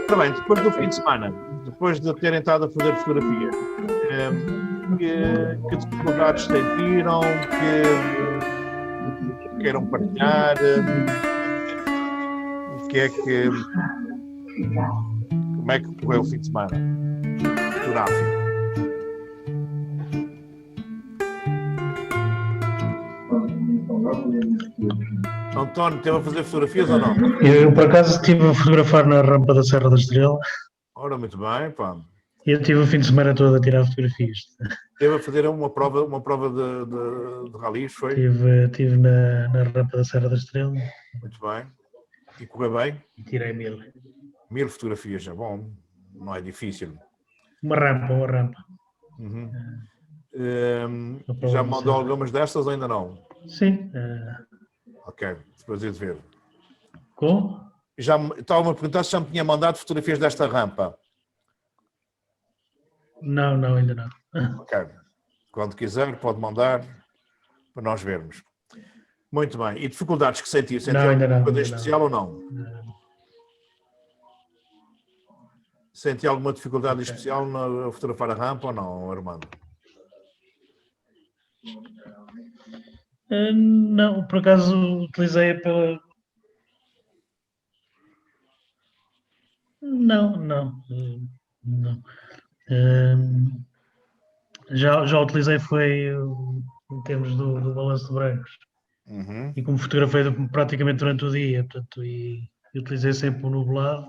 Ora bem, depois do fim de semana, depois de terem estado a fazer fotografias, que dificuldades sentiram, que queiram partilhar, o que é que, como é que correu o fim de semana fotográfico? António, teve a fazer fotografias ou não? Eu, por acaso, estive a fotografar na rampa da Serra da Estrela. Ora, muito bem, pá. E eu tive o fim de semana todo a tirar fotografias. Teve a fazer uma prova de ralis, foi? Estive na rampa da Serra da Estrela. Muito bem. E correu bem? E tirei 1000. 1000 fotografias, já bom. Não é difícil. Uma rampa. Uhum. Uma Já prova mandou Serra. algumas destas ou ainda não? Sim. Ok, depois de ver. Como? Já estava-me a perguntar se já me tinha mandado fotografias desta rampa. Não, ainda não. Ok. Quando quiser, pode mandar para nós vermos. Muito bem. E dificuldades que sentiu? Sentiu alguma coisa especial ou não? Sentiu alguma dificuldade especial na fotografar a rampa ou não, Armando? Não, por acaso utilizei pela. Não. Já utilizei foi em termos do balanço de brancos. Uhum. E como fotografei praticamente durante o dia, portanto, e utilizei sempre o nublado,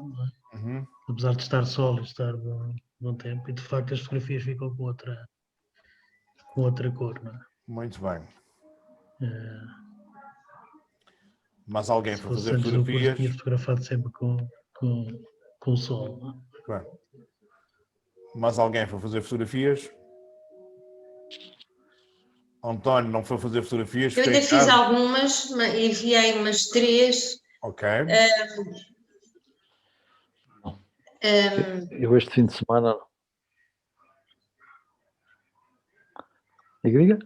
Uhum. apesar de estar sol e estar bom tempo, e de facto as fotografias ficam com outra cor. Não é? Muito bem. Uh, Mas alguém se foi fosse fazer antes do curso, tinha fotografias? fotografado sempre com o sol. Não é? Bem. Mas alguém foi fazer fotografias? António não foi fazer fotografias? Eu ainda fiz algumas, enviei umas 3. Ok. Eu este fim de semana. Diga.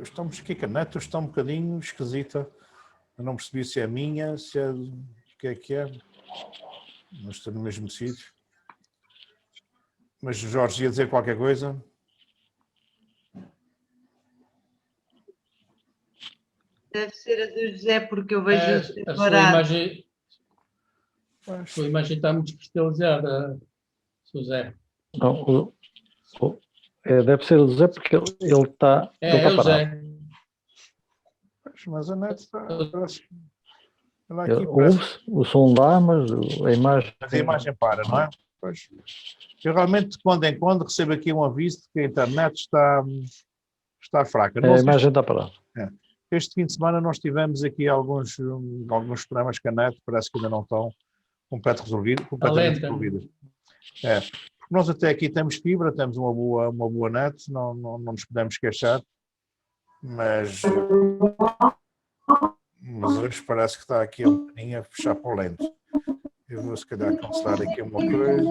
Estamos aqui, caneta está um bocadinho esquisita. Eu não percebi se é minha, se é. O que é? Mas estou no mesmo sítio. Mas o Jorge ia dizer qualquer coisa? Deve ser a do José, porque eu vejo a sua imagem está muito cristalizada, José. Não, deve ser o José porque ele está É o parado. José. Mas a net está. Ouve-se, o som dá, mas a imagem. Mas a imagem para, não é? Pois. Eu realmente, de quando em quando, recebo aqui um aviso de que a internet está fraca. A imagem está parada. Este fim de semana nós tivemos aqui alguns problemas que a net parece que ainda não estão completamente resolvidos. Porque nós até aqui temos fibra, temos uma boa net, não nos podemos queixar, mas hoje parece que está aqui um bocadinho a fechar para o lento. Eu vou se calhar cancelar aqui uma coisa.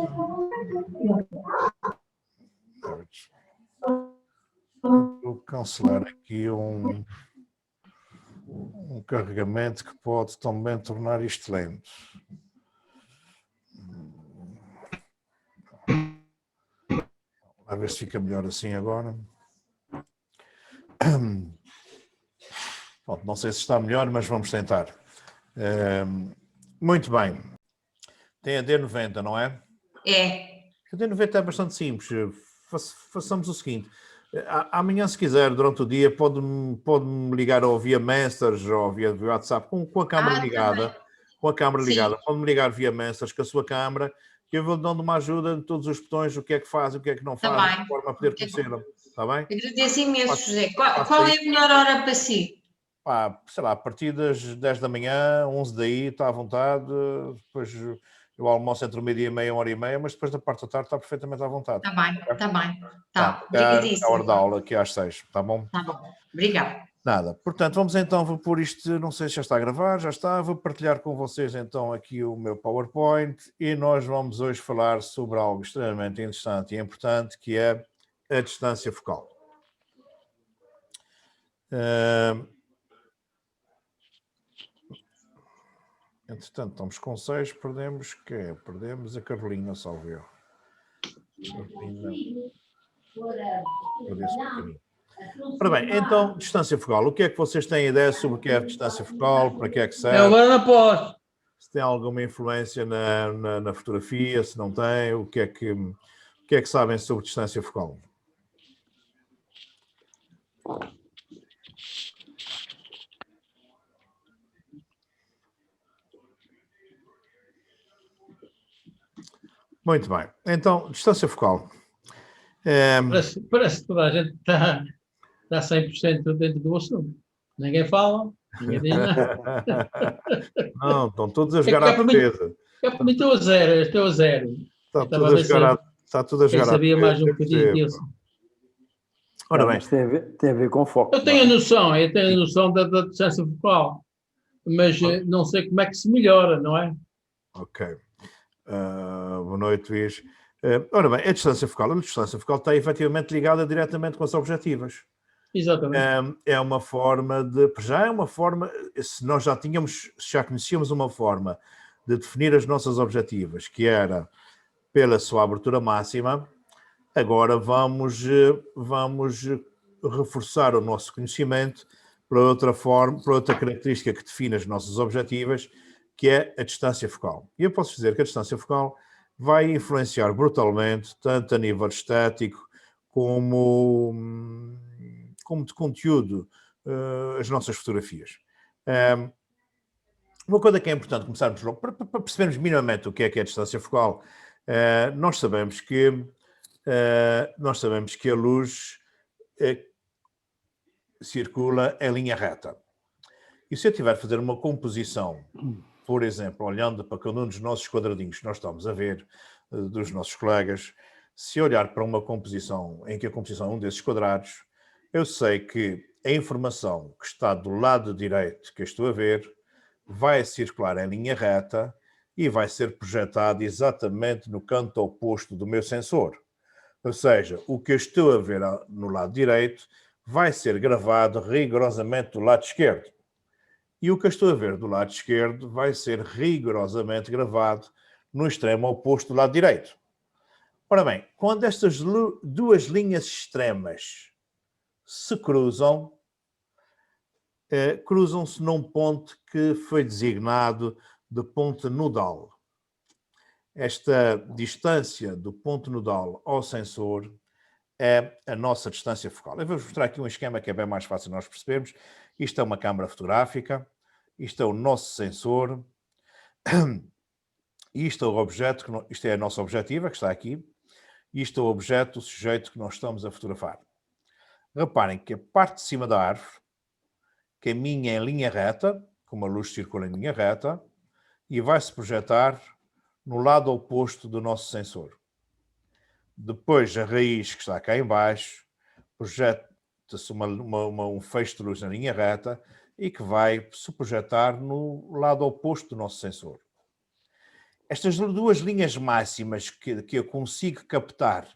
Vou cancelar aqui um carregamento que pode também tornar isto lento. A ver se fica melhor assim agora. Bom, não sei se está melhor, mas vamos tentar. Muito bem. Tem a D90, não é? É. A D90 é bastante simples. Façamos o seguinte. Amanhã, se quiser, durante o dia, pode-me ligar ou via Message ou via WhatsApp com a câmera ligada. Também. Com a câmara Sim. ligada. Pode-me ligar via Message com a sua câmara, que eu vou dando uma ajuda de todos os botões, o que é que faz, o que é que não faz, de forma a poder conhecer-lo. Está bem? Agradeço imenso, José. Qual é a melhor hora para si? Sei lá, a partir das 10 da manhã, 11 daí, está à vontade. Depois eu almoço entre o meio-dia e meia, 1h30, mas depois da parte da tarde está perfeitamente à vontade. Está bem. Tá. Até a hora da aula, aqui às 6, está bom? Está bom. Obrigada. Nada. Portanto, vamos então, vou pôr isto, não sei se já está a gravar, já está, vou partilhar com vocês então aqui o meu PowerPoint e nós vamos hoje falar sobre algo extremamente interessante e importante, que é a distância focal. Entretanto, estamos com 6, perdemos a Carolina, salvo eu. Carolina. Perdeu-se um bocadinho. Ora bem, então, distância focal. O que é que vocês têm ideia sobre o que é a distância focal? Para que é que Eu serve? agora não posso. Se tem alguma influência na fotografia, se não tem, o que é que sabem sobre distância focal? Muito bem. Então, distância focal. Parece que toda a gente está 100% dentro do assunto. Ninguém fala, ninguém diz nada. Não, estão todos a É jogar que à defesa. para mim estou a zero, estou a zero. Está tudo a jogar à Quem sabia mais um bocadinho defesa. disso. Ora bem, Mas tem a ver com foco. Eu tenho a noção da distância focal, mas não sei como é que se melhora, não é? ok. Boa noite, Luís. Ora bem, a distância focal está efetivamente ligada diretamente com as objetivas. Exatamente. É uma forma de, já é uma forma, se nós já conhecíamos uma forma de definir as nossas objetivas, que era pela sua abertura máxima, agora vamos reforçar o nosso conhecimento para outra forma, para outra característica que define as nossas objetivas, que é a distância focal. E eu posso dizer que a distância focal vai influenciar brutalmente, tanto a nível estético como de conteúdo, as nossas fotografias. Uma coisa que é importante começarmos logo, para percebermos minimamente o que é a distância focal, nós sabemos que a luz circula em linha reta. E se eu tiver a fazer uma composição, por exemplo, olhando para cada um dos nossos quadradinhos que nós estamos a ver, dos nossos colegas, se olhar para uma composição em que a composição é um desses quadrados, eu sei que a informação que está do lado direito que eu estou a ver vai circular em linha reta e vai ser projetada exatamente no canto oposto do meu sensor. Ou seja, o que eu estou a ver no lado direito vai ser gravado rigorosamente do lado esquerdo. E o que eu estou a ver do lado esquerdo vai ser rigorosamente gravado no extremo oposto do lado direito. Ora bem, quando estas duas linhas extremas se cruzam, cruzam-se num ponto que foi designado de ponto nodal. Esta distância do ponto nodal ao sensor é a nossa distância focal. Eu vou mostrar aqui um esquema que é bem mais fácil nós percebermos. Isto é uma câmara fotográfica, isto é o nosso sensor, isto é o objeto, isto é a nossa objetiva que está aqui, isto é o objeto, o sujeito que nós estamos a fotografar. Reparem que a parte de cima da árvore caminha em linha reta, como a luz circula em linha reta, e vai-se projetar no lado oposto do nosso sensor. Depois, a raiz que está cá em baixo, projeta-se um feixe de luz na linha reta e que vai se projetar no lado oposto do nosso sensor. Estas duas linhas máximas que eu consigo captar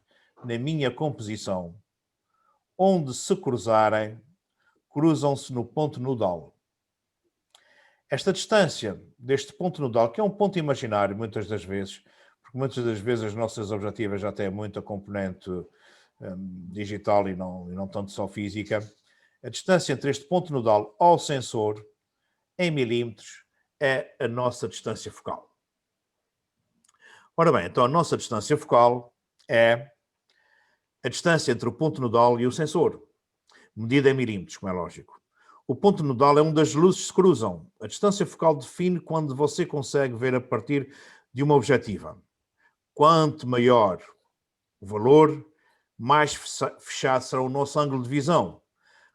na minha composição, onde se cruzarem, cruzam-se no ponto nodal. Esta distância deste ponto nodal, que é um ponto imaginário muitas das vezes, porque muitas das vezes as nossas objetivas já têm muita componente digital e não tanto só física, a distância entre este ponto nodal ao sensor, em milímetros, é a nossa distância focal. Ora bem, então a nossa distância focal é a distância entre o ponto nodal e o sensor, medida em milímetros, como é lógico. O ponto nodal é onde as luzes se cruzam. A distância focal define quando você consegue ver a partir de uma objetiva. Quanto maior o valor, mais fechado será o nosso ângulo de visão.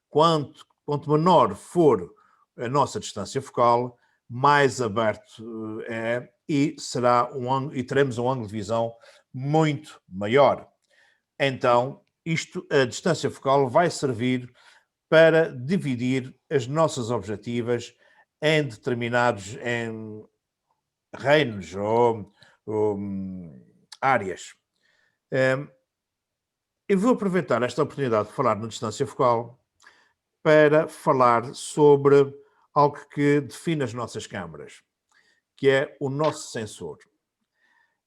Quanto menor for a nossa distância focal, mais aberto é e teremos um ângulo de visão muito maior. Então, a distância focal vai servir para dividir as nossas objetivas em determinados reinos ou áreas. Eu vou aproveitar esta oportunidade de falar na distância focal para falar sobre algo que define as nossas câmaras, que é o nosso sensor.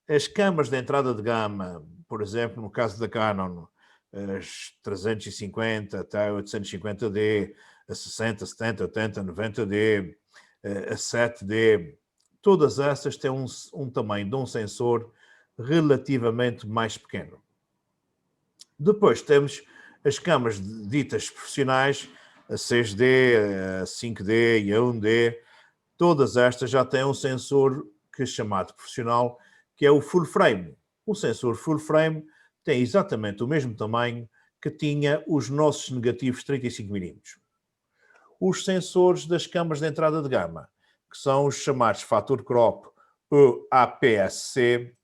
As câmaras de entrada de gama, por exemplo, no caso da Canon, as 350 até 850D, a 60, 70, 80, 90D, a 7D, todas essas têm um tamanho de um sensor relativamente mais pequeno. Depois temos as câmaras ditas profissionais, a 6D, a 5D e a 1D, todas estas já têm um sensor que é chamado profissional, que é o full frame. O sensor full frame tem exatamente o mesmo tamanho que tinha os nossos negativos 35mm. Os sensores das câmaras de entrada de gama, que são os chamados fator crop ou APS-C,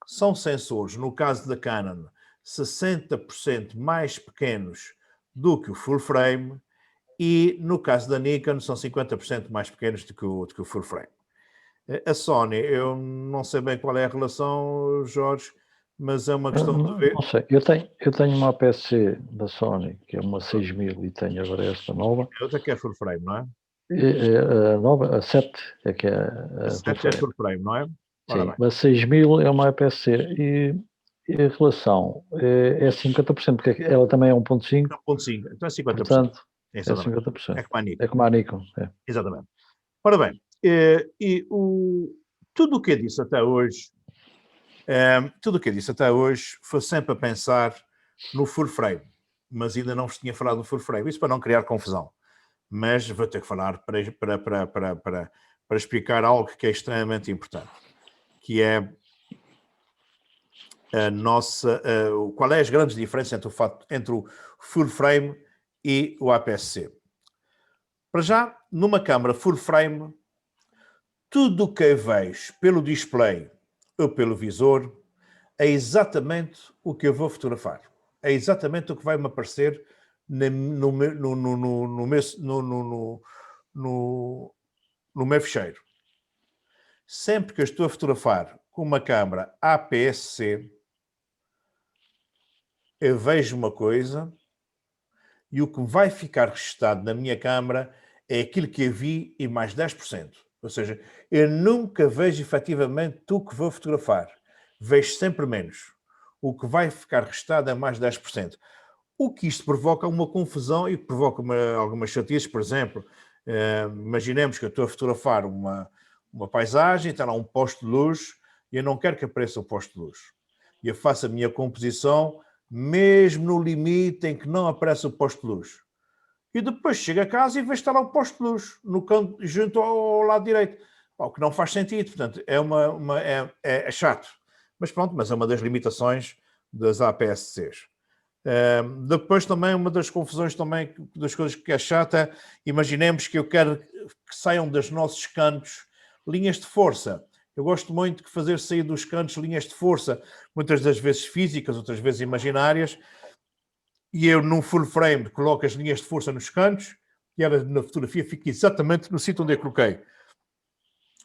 são sensores, no caso da Canon, 60% mais pequenos do que o full frame e, no caso da Nikon, são 50% mais pequenos do que o full frame. A Sony, eu não sei bem qual é a relação, Jorge, mas é uma questão de ver. Não sei, eu tenho uma APS-C da Sony, que é uma 6000 e tenho agora esta nova. Outra que é full frame, não é? A nova, a 7 é que é A 7 é full frame, não é? Sim, a 6000 é uma APS-C e a relação é 50%, porque ela também é 1.5. 1.5, então é 50%. Portanto, é 50%. É como a Nikon. É como a Nikon. É. Exatamente. Ora bem, tudo o que eu disse até hoje, foi sempre a pensar no full frame, mas ainda não vos tinha falado do full frame, isso para não criar confusão. Mas vou ter que falar para explicar algo que é extremamente importante, que é a nossa, qual é as grandes diferenças entre o full frame e o APS-C. Para já, numa câmara full frame, tudo o que eu vejo pelo display ou pelo visor é exatamente o que eu vou fotografar. É exatamente o que vai me aparecer no meu ficheiro. Sempre que eu estou a fotografar com uma câmara APS-C, eu vejo uma coisa e o que vai ficar registado na minha câmara é aquilo que eu vi e mais 10%. Ou seja, eu nunca vejo efetivamente o que vou fotografar. Vejo sempre menos. O que vai ficar registado é mais 10%. O que isto provoca uma confusão e provoca algumas chatices. Por exemplo, imaginemos que eu estou a fotografar uma paisagem, está lá um poste de luz e eu não quero que apareça o poste de luz. E eu faço a minha composição mesmo no limite em que não aparece o poste de luz. E depois chego a casa e vejo estar lá o poste de luz, no canto, junto ao lado direito. O que não faz sentido, portanto, é chato. Mas pronto, mas é uma das limitações das APS-Cs. Depois também, uma das confusões também, das coisas que é chata, imaginemos que eu quero que saiam dos nossos cantos linhas de força. Eu gosto muito de fazer sair dos cantos linhas de força, muitas das vezes físicas, outras vezes imaginárias, e eu num full frame coloco as linhas de força nos cantos e ela na fotografia fica exatamente no sítio onde eu coloquei.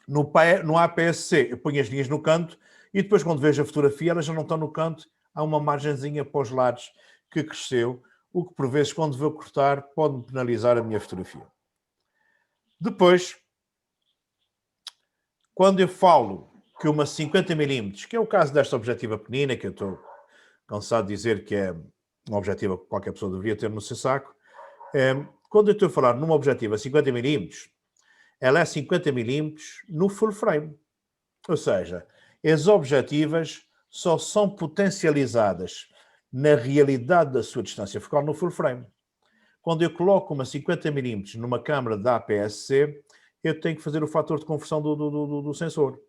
No APS-C eu ponho as linhas no canto e depois quando vejo a fotografia elas já não estão no canto, há uma margenzinha para os lados que cresceu, o que por vezes quando vou cortar pode-me penalizar a minha fotografia. Depois, quando eu falo que uma 50mm, que é o caso desta objetiva pequenina, que eu estou cansado de dizer que é uma objetiva que qualquer pessoa deveria ter no seu saco, quando eu estou a falar numa objetiva 50mm, ela é 50mm no full frame. Ou seja, as objetivas só são potencializadas na realidade da sua distância focal no full frame. Quando eu coloco uma 50mm numa câmara da APS-C, eu tenho que fazer o fator de conversão do sensor.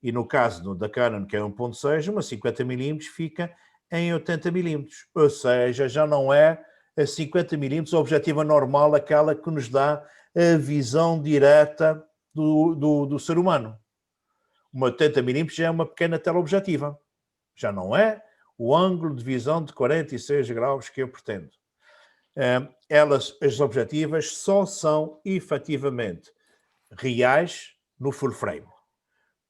E no caso da Canon, que é 1.6, uma 50mm fica em 80mm. Ou seja, já não é a 50mm a objetiva normal, aquela que nos dá a visão direta do ser humano. Uma 80mm já é uma pequena teleobjetiva. Já não é o ângulo de visão de 46 graus que eu pretendo. As objetivas só são efetivamente reais no full frame.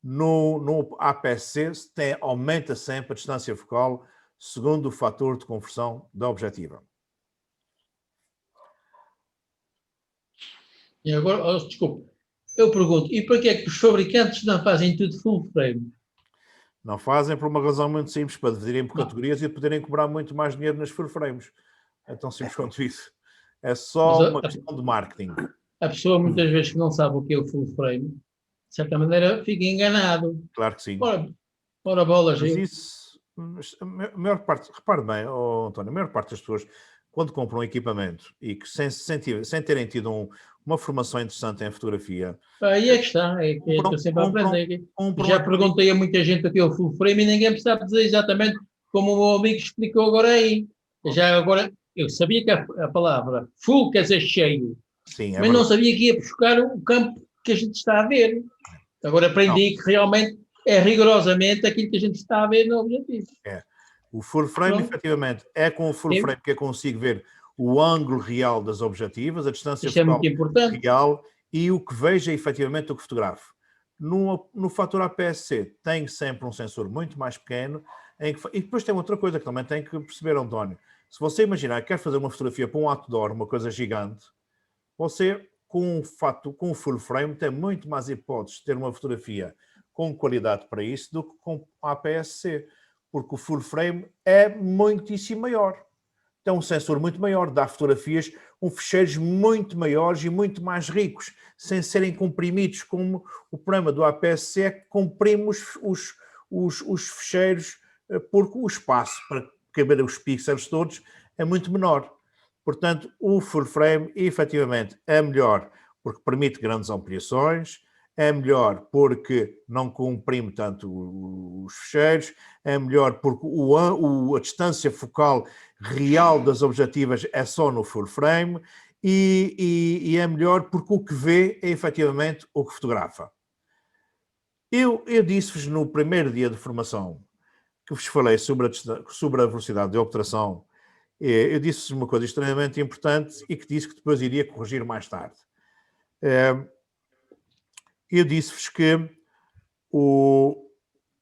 No APS-C aumenta sempre a distância focal segundo o fator de conversão da objetiva. E agora, desculpe, eu pergunto, e para que é que os fabricantes não fazem tudo full frame? Não fazem por uma razão muito simples, para dividirem por Não. categorias e poderem cobrar muito mais dinheiro nas full frames. É tão simples quanto isso. É Mas só uma questão de marketing. a pessoa muitas vezes que não sabe o que é o full frame, de certa maneira fica enganado. Claro que sim. Ora bolas, Mas isso, a maior parte, repare bem, António, a maior parte das pessoas, quando compram um equipamento e que sem terem tido uma formação interessante em fotografia, aí é que está, é que estou sempre a aprender. Já perguntei a muita gente o que é o full frame e ninguém me sabe dizer exatamente como o meu amigo explicou agora aí. Já agora, eu sabia que a palavra full quer dizer cheio, sim, mas não sabia que ia buscar o campo que a gente está a ver. Agora aprendi que realmente é rigorosamente aquilo que a gente está a ver no objetivo. É. O full frame, Pronto. efetivamente, é com o full frame que eu consigo ver o ângulo real das objetivas, a distância Isto é focal muito importante. real e o que vejo é efetivamente o que fotografo. No fator APS-C tem sempre um sensor muito mais pequeno e depois tem outra coisa que também tem que perceber, António. Se você imaginar que quer fazer uma fotografia para um outdoor, uma coisa gigante, você com o full frame tem muito mais hipóteses de ter uma fotografia com qualidade para isso do que com a APS-C, porque o full frame é muitíssimo maior. Tem um sensor muito maior, dá fotografias com ficheiros muito maiores e muito mais ricos, sem serem comprimidos, como o problema do APS-C é que comprimos os ficheiros porque o espaço para caber os pixels todos é muito menor. Portanto, o full frame, efetivamente, é melhor porque permite grandes ampliações, é melhor porque não comprime tanto os ficheiros, é melhor porque a distância focal real das objetivas é só no full frame e é melhor porque o que vê é efetivamente o que fotografa. Eu disse-vos no primeiro dia de formação que vos falei sobre a velocidade de obturação, eu disse-vos uma coisa extremamente importante e que disse que depois iria corrigir mais tarde. Eu disse-vos que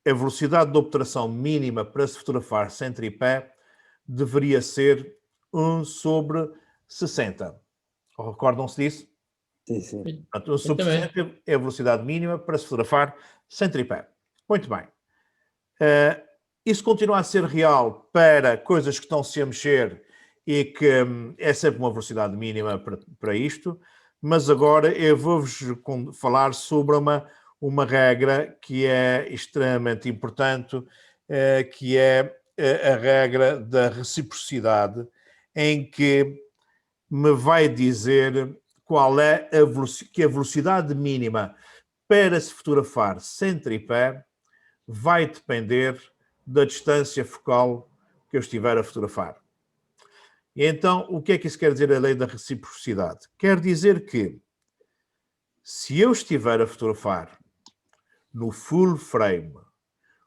a velocidade de obturação mínima para se fotografar sem tripé deveria ser 1/60. Recordam-se disso? Sim, sim. Portanto, 1/60 é a velocidade mínima para se fotografar sem tripé. Muito bem. Isso continua a ser real para coisas que estão-se a mexer e que é sempre uma velocidade mínima para isto, mas agora eu vou-vos falar sobre uma regra que é extremamente importante, que é a regra da reciprocidade, em que me vai dizer qual é a velocidade mínima para se fotografar sem tripé vai depender da distância focal que eu estiver a fotografar. E então, o que é que isso quer dizer a lei da reciprocidade? Quer dizer que se eu estiver a fotografar no full frame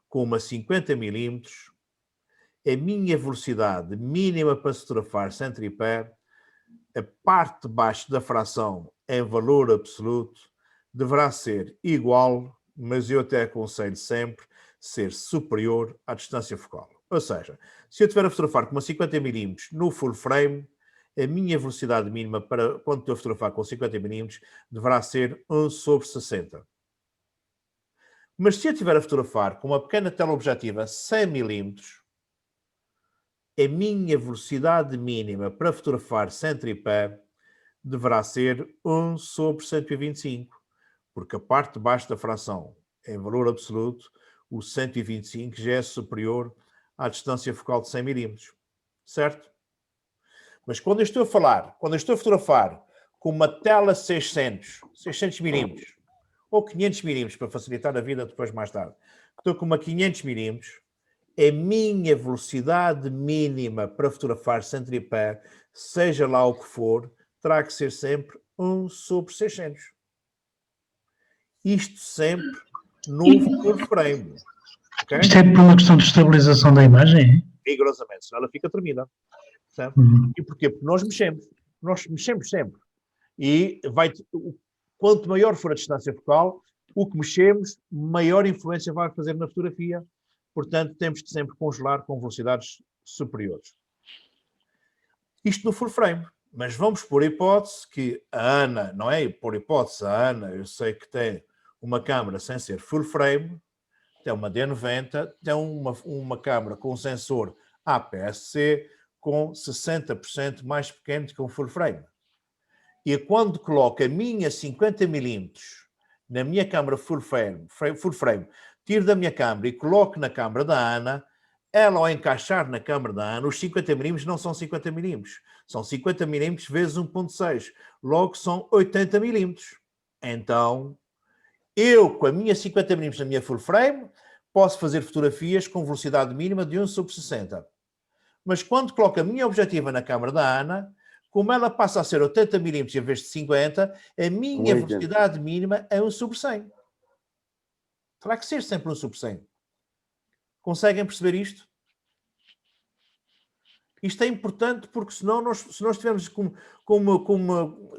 com uma 50mm, a minha velocidade mínima para se fotografar sem tripé, a parte de baixo da fração em valor absoluto, deverá ser igual, mas eu até aconselho sempre ser superior à distância focal. Ou seja, se eu estiver a fotografar com uma 50mm no full frame, a minha velocidade mínima para quando estou a fotografar com 50mm deverá ser 1/60. Mas se eu estiver a fotografar com uma pequena teleobjetiva 100mm, a minha velocidade mínima para fotografar sem tripé deverá ser 1/125, porque a parte de baixo da fração, em valor absoluto, o 125 já é superior à distância focal de 100mm, certo? Mas quando eu estou a fotografar com uma tela 600mm, ou 500mm, para facilitar a vida depois mais tarde, estou com uma 500mm, a minha velocidade mínima para fotografar sem tripé, seja lá o que for, terá que ser sempre 1/600. Isto sempre no full frame. Okay? Isto é por uma questão de estabilização da imagem? Rigorosamente, senão ela fica tremida. E porquê? Porque nós mexemos sempre. E quanto maior for a distância focal, o que mexemos, maior influência vai fazer na fotografia. Portanto, temos que sempre congelar com velocidades superiores. Isto no full frame. Mas vamos por hipótese que a Ana, não é por hipótese, a Ana, eu sei que tem uma câmara sem ser full frame, tem uma D90, tem uma câmara com um sensor APS-C com 60% mais pequeno que um full frame. E quando coloco a minha 50mm na minha câmara full frame, tiro da minha câmara e coloco na câmara da Ana, ela ao encaixar na câmara da Ana, os 50mm não são 50mm, são 50mm vezes 1.6, logo são 80mm. Então, eu com a minha 50mm na minha full frame, posso fazer fotografias com velocidade mínima de 1/60. Mas quando coloco a minha objetiva na câmara da Ana, como ela passa a ser 80mm em vez de 50, a minha velocidade mínima é 1/100. Terá que ser sempre 1/100. Conseguem perceber isto? Isto é importante porque senão se nós tivermos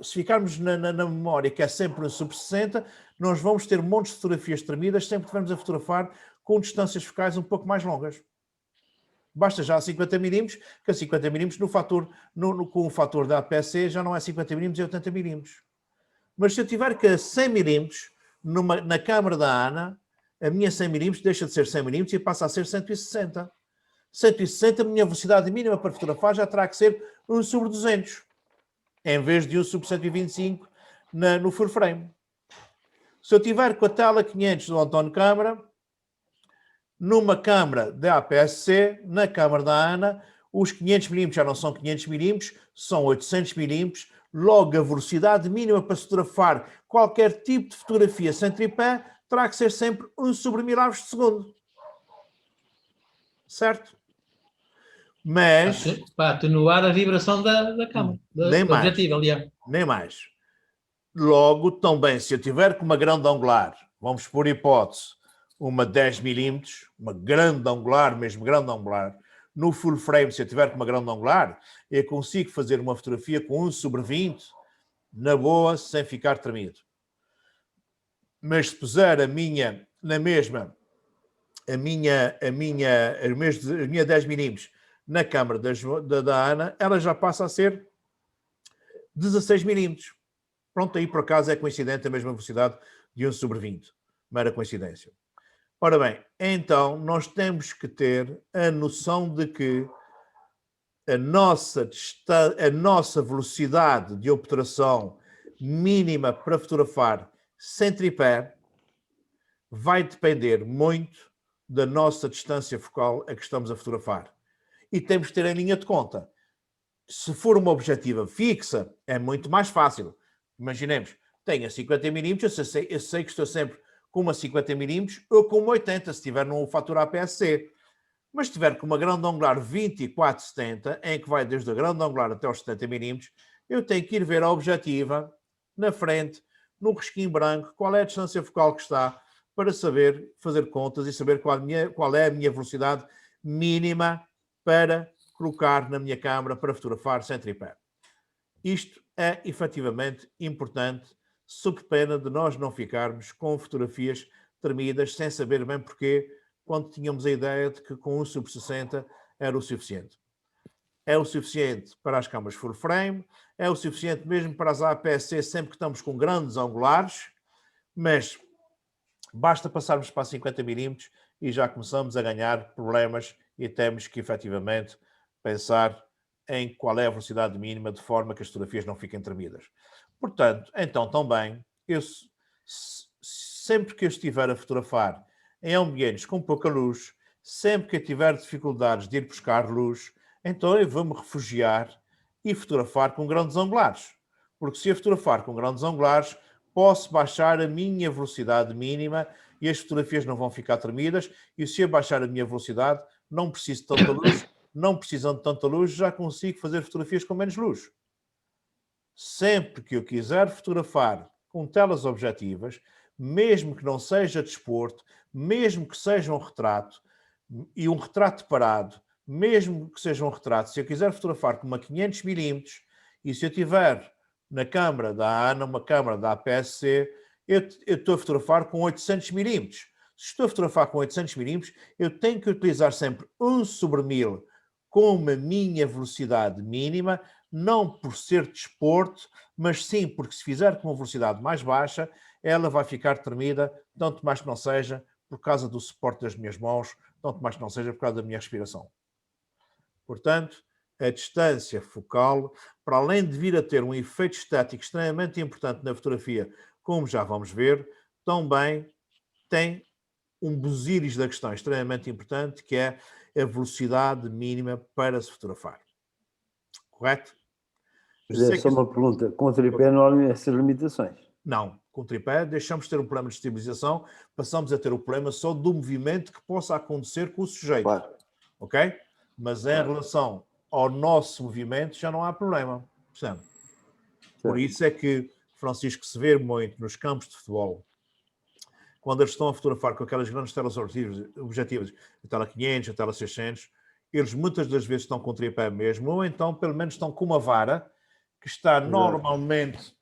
se ficarmos na memória que é sempre 1/60, nós vamos ter montes de fotografias tremidas sempre que estivermos a fotografar com distâncias focais um pouco mais longas. Basta já 50mm, que a 50mm com o fator da APS-C já não é 50mm, é 80mm. Mas se eu tiver que a 100mm na câmara da Ana, a minha 100mm deixa de ser 100mm e passa a ser 160. 160, a minha velocidade mínima para fotografar já terá que ser 1/200, em vez de 1/125 no full frame. Se eu tiver com a tela 500 do António Câmara, numa câmara da APS-C, na câmara da Ana, os 500mm já não são 500mm, são 800mm, logo a velocidade mínima para fotografar qualquer tipo de fotografia sem tripé terá que ser sempre 1/1000 avos de segundo. Certo? Mas... Para atenuar a vibração da câmara, do objetivo, aliás. Nem mais. Logo, também, se eu tiver com uma grande angular, vamos por hipótese, uma 10mm, uma grande angular, mesmo grande angular, no full frame, se eu tiver com uma grande angular, eu consigo fazer uma fotografia com 1/20, na boa, sem ficar tremido. Mas se puser a minha 10mm na câmara da Ana, ela já passa a ser 16mm. Pronto, aí por acaso é coincidente a mesma velocidade de 1/20. Mera coincidência. Ora bem, então nós temos que ter a noção de que a nossa velocidade de obturação mínima para fotografar sem tripé vai depender muito da nossa distância focal a que estamos a fotografar. E temos que ter em linha de conta. Se for uma objetiva fixa, é muito mais fácil. Imaginemos, tenho a 50mm, eu sei que estou sempre com uma 50mm ou com uma 80, se estiver num fator APS-C. Mas se estiver com uma grande angular 24-70, em que vai desde a grande angular até aos 70mm, eu tenho que ir ver a objetiva na frente, no risquinho branco, qual é a distância focal que está, para saber fazer contas e saber qual é a minha velocidade mínima para colocar na minha câmara para fotografar sem tripé. Isto é efetivamente importante, sob pena de nós não ficarmos com fotografias tremidas sem saber bem porquê, quando tínhamos a ideia de que com 1/60 era o suficiente. É o suficiente para as câmaras full frame, é o suficiente mesmo para as APS-C sempre que estamos com grandes angulares, mas basta passarmos para 50mm e já começamos a ganhar problemas e temos que efetivamente pensar em qual é a velocidade mínima de forma que as fotografias não fiquem tremidas. Portanto, então também, sempre que eu estiver a fotografar em ambientes com pouca luz, sempre que eu tiver dificuldades de ir buscar luz, então eu vou-me refugiar e fotografar com grandes angulares. Porque se eu fotografar com grandes angulares, posso baixar a minha velocidade mínima e as fotografias não vão ficar tremidas, e se eu baixar a minha velocidade, não preciso de tanta luz, não precisando de tanta luz, já consigo fazer fotografias com menos luz. Sempre que eu quiser fotografar com telas objetivas, mesmo que não seja desporto, mesmo que seja um retrato, e um retrato parado, mesmo que seja um retrato, se eu quiser fotografar com uma 500mm, e se eu tiver na câmara da Ana, uma câmara da APS-C, eu estou a fotografar com 800mm. Se estou a fotografar com 800mm, eu tenho que utilizar sempre 1/1000 como a minha velocidade mínima não por ser desporto, mas sim porque se fizer com uma velocidade mais baixa, ela vai ficar tremida, tanto mais que não seja por causa do suporte das minhas mãos, tanto mais que não seja por causa da minha respiração. Portanto, a distância focal, para além de vir a ter um efeito estético extremamente importante na fotografia, como já vamos ver, também tem um busiris da questão extremamente importante, que é a velocidade mínima para se fotografar. Correto? É só uma pergunta. Com o tripé não há essas limitações? Não. Com o tripé deixamos de ter um problema de estabilização, passamos a ter o problema só do movimento que possa acontecer com o sujeito. Claro. Ok? Mas em relação ao nosso movimento já não há problema. Percebe? Por isso é que, Francisco, se vê muito nos campos de futebol, quando eles estão a fotografar com aquelas grandes telas objetivas, a tela 500, a tela 600, eles muitas das vezes estão com o tripé mesmo, ou então pelo menos estão com uma vara que está normalmente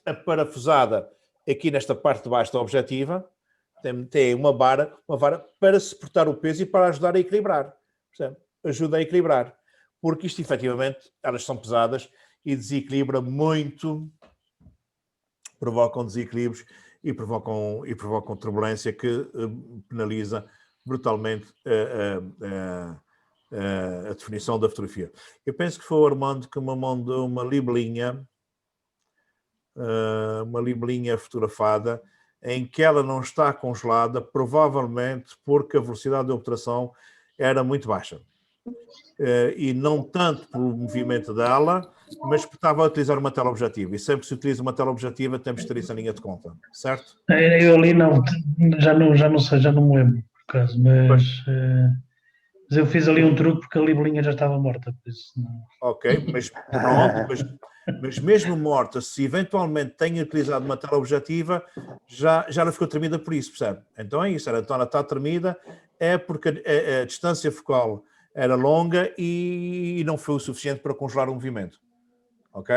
aparafusada aqui nesta parte de baixo da objetiva, tem uma vara para suportar o peso e para ajudar a equilibrar. Percebe? Ajuda a equilibrar. Porque isto, efetivamente, elas são pesadas e desequilibra muito, provocam desequilíbrios e provocam turbulência que penaliza brutalmente a definição da fotografia. Eu penso que foi o Armando que me mandou uma libelinha fotografada em que ela não está congelada, provavelmente porque a velocidade de obturação era muito baixa. E não tanto pelo movimento dela, mas porque estava a utilizar uma tela objetiva. E sempre que se utiliza uma tela objetiva, temos de ter isso em linha de conta, certo? Eu ali não, já não sei, já não me lembro, por acaso, mas eu fiz ali um truque porque a libelinha já estava morta. Por isso não... Ok, mas pronto, mas mesmo morta, se eventualmente tenha utilizado uma tela objetiva, já ela ficou tremida por isso, percebe? Então é isso, então ela está tremida, é porque a distância focal era longa e não foi o suficiente para congelar o movimento. Ok?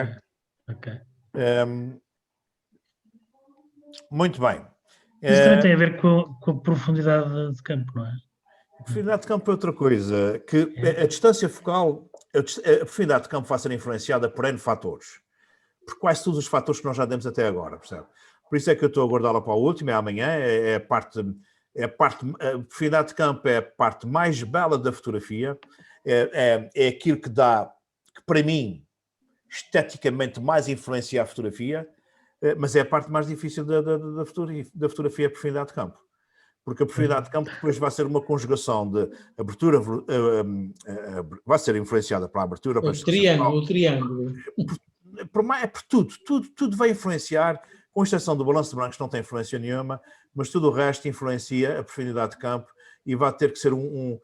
Ok. Muito bem. Isso também tem a ver com a profundidade de campo, não é? A profundidade de campo é outra coisa, que a distância focal, a profundidade de campo vai ser influenciada por N fatores, por quase todos os fatores que nós já demos até agora, percebe? Por isso é que eu estou a guardá-la para o último, é amanhã, a profundidade de campo é a parte mais bela da fotografia, é aquilo que dá, que para mim, esteticamente mais influencia a fotografia, mas é a parte mais difícil da fotografia, a profundidade de campo. Porque a profundidade de campo depois vai ser uma conjugação de abertura, vai ser influenciada pela abertura, o triângulo. É por tudo vai influenciar, com exceção do balanço de brancos não tem influência nenhuma, mas tudo o resto influencia a profundidade de campo e vai ter que ser um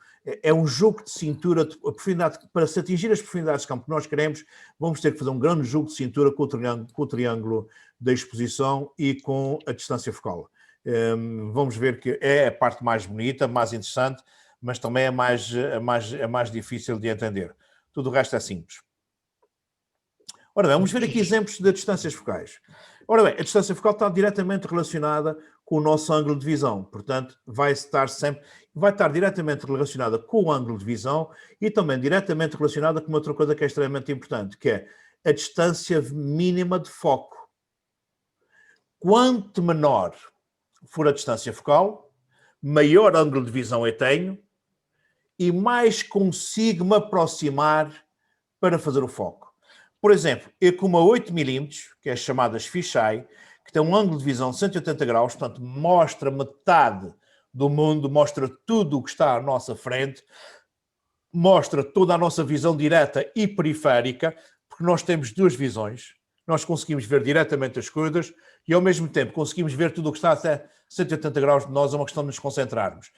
jogo de cintura, a profundidade, para se atingir as profundidades de campo que nós queremos, vamos ter que fazer um grande jogo de cintura com o triângulo da exposição e com a distância focal. Vamos ver que é a parte mais bonita, mais interessante, mas também é mais difícil de entender. Tudo o resto é simples. Ora bem, vamos ver aqui exemplos de distâncias focais. Ora bem, a distância focal está diretamente relacionada com o nosso ângulo de visão, portanto, vai estar diretamente relacionada com o ângulo de visão e também diretamente relacionada com uma outra coisa que é extremamente importante, que é a distância mínima de foco. Quanto menor for a distância focal, maior ângulo de visão eu tenho e mais consigo me aproximar para fazer o foco. Por exemplo, eu com uma 8 mm, que é as chamadas fisheye, que tem um ângulo de visão de 180 graus, portanto mostra metade do mundo, mostra tudo o que está à nossa frente, mostra toda a nossa visão direta e periférica, porque nós temos duas visões. Nós conseguimos ver diretamente as coisas e, ao mesmo tempo, conseguimos ver tudo o que está a 180 graus de nós, é uma questão de nos concentrarmos.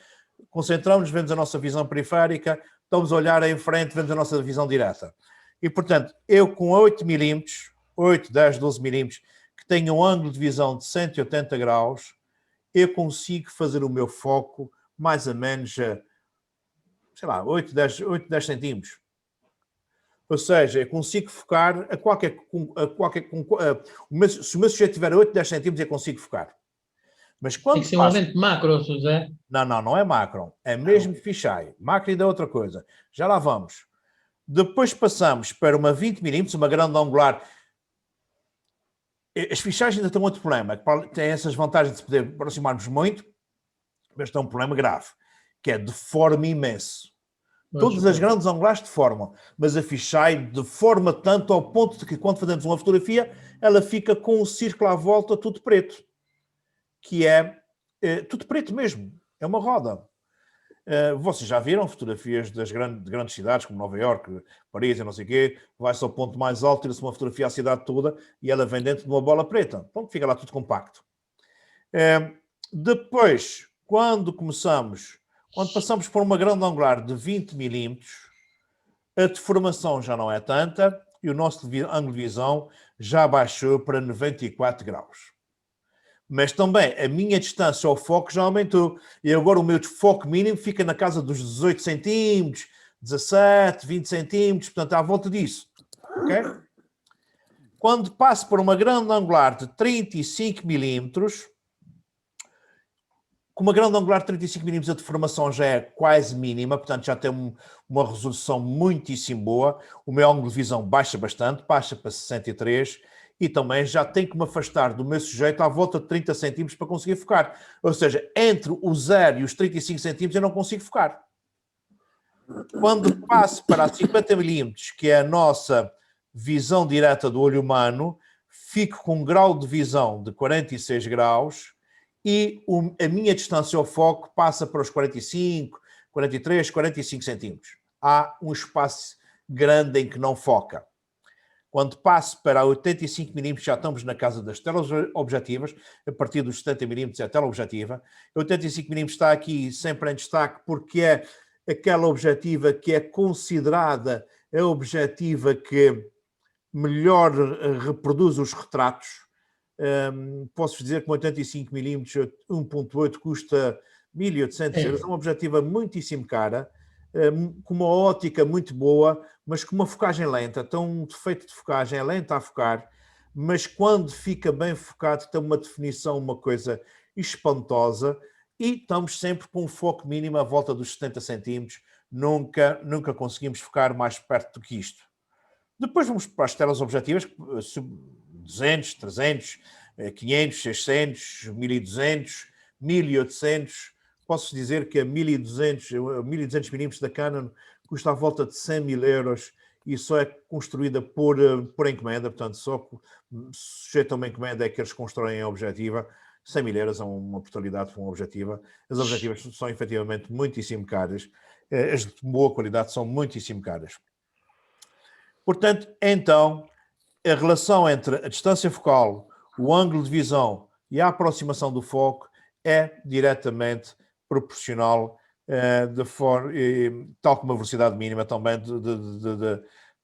Concentramos, vemos a nossa visão periférica, estamos a olhar em frente, vemos a nossa visão direta. E, portanto, eu com 8 mm, 8, 10, 12 mm, que tenho um ângulo de visão de 180 graus, eu consigo fazer o meu foco mais ou menos, sei lá, 8, 10 centímetros. Ou seja, eu consigo focar se o meu sujeito tiver 8, 10 centímetros, eu consigo focar. Mas quando tem que ser um evento macro, José. Não é macro. É mesmo fisheye. Macro ainda é outra coisa. Já lá vamos. Depois passamos para uma 20mm, uma grande angular. As fichagens ainda têm outro problema, que tem essas vantagens de se poder aproximar-nos muito, mas tem um problema grave, que é deforma imenso. Todas as grandes angulares deformam, mas a fisheye deforma tanto ao ponto de que quando fazemos uma fotografia, ela fica com um círculo à volta tudo preto, que é tudo preto mesmo, é uma roda. Vocês já viram fotografias de grandes cidades, como Nova Iorque, Paris e não sei o quê, vai-se ao ponto mais alto, tira-se uma fotografia à cidade toda e ela vem dentro de uma bola preta. Pronto, fica lá tudo compacto. Depois, quando passamos por uma grande angular de 20mm, a deformação já não é tanta e o nosso ângulo de visão já baixou para 94 graus. Mas também a minha distância ao foco já aumentou. E agora o meu foco mínimo fica na casa dos 18 centímetros, 17, 20 centímetros, portanto, à volta disso. Okay? Quando passo por uma grande angular de 35mm, com uma grande angular de 35mm a deformação já é quase mínima, portanto já tem uma resolução muitíssimo boa. O meu ângulo de visão baixa bastante, baixa para 63 e também já tenho que me afastar do meu sujeito à volta de 30 centímetros para conseguir focar. Ou seja, entre o 0 e os 35 centímetros eu não consigo focar. Quando passo para a 50mm, que é a nossa visão direta do olho humano, fico com um grau de visão de 46 graus e a minha distância ao foco passa para os 45, 43, 45 centímetros. Há um espaço grande em que não foca. Quando passo para 85mm, já estamos na casa das teleobjetivas, a partir dos 70mm é a teleobjetiva. A 85mm está aqui sempre em destaque porque é aquela objetiva que é considerada a objetiva que melhor reproduz os retratos. Posso dizer que um 85mm 1.8 custa 1.800 euros. É uma objetiva muitíssimo cara, com uma ótica muito boa, mas com uma focagem lenta. Tem um defeito de focagem, é lenta a focar, mas quando fica bem focado tem uma definição, uma coisa espantosa, e estamos sempre com um foco mínimo à volta dos 70 centímetros. Nunca conseguimos focar mais perto do que isto. Depois vamos para as telas objetivas, 200, 300, 500, 600, 1200, 1800. Posso dizer que a 1200mm da Canon custa à volta de 100.000 euros e só é construída por encomenda, portanto, só sujeito a uma encomenda é que eles constroem a objetiva. 100.000 euros é uma brutalidade para uma objetiva. As objetivas são efetivamente muitíssimo caras. As de boa qualidade são muitíssimo caras. Portanto, então, a relação entre a distância focal, o ângulo de visão e a aproximação do foco é diretamente proporcional, tal como a velocidade mínima também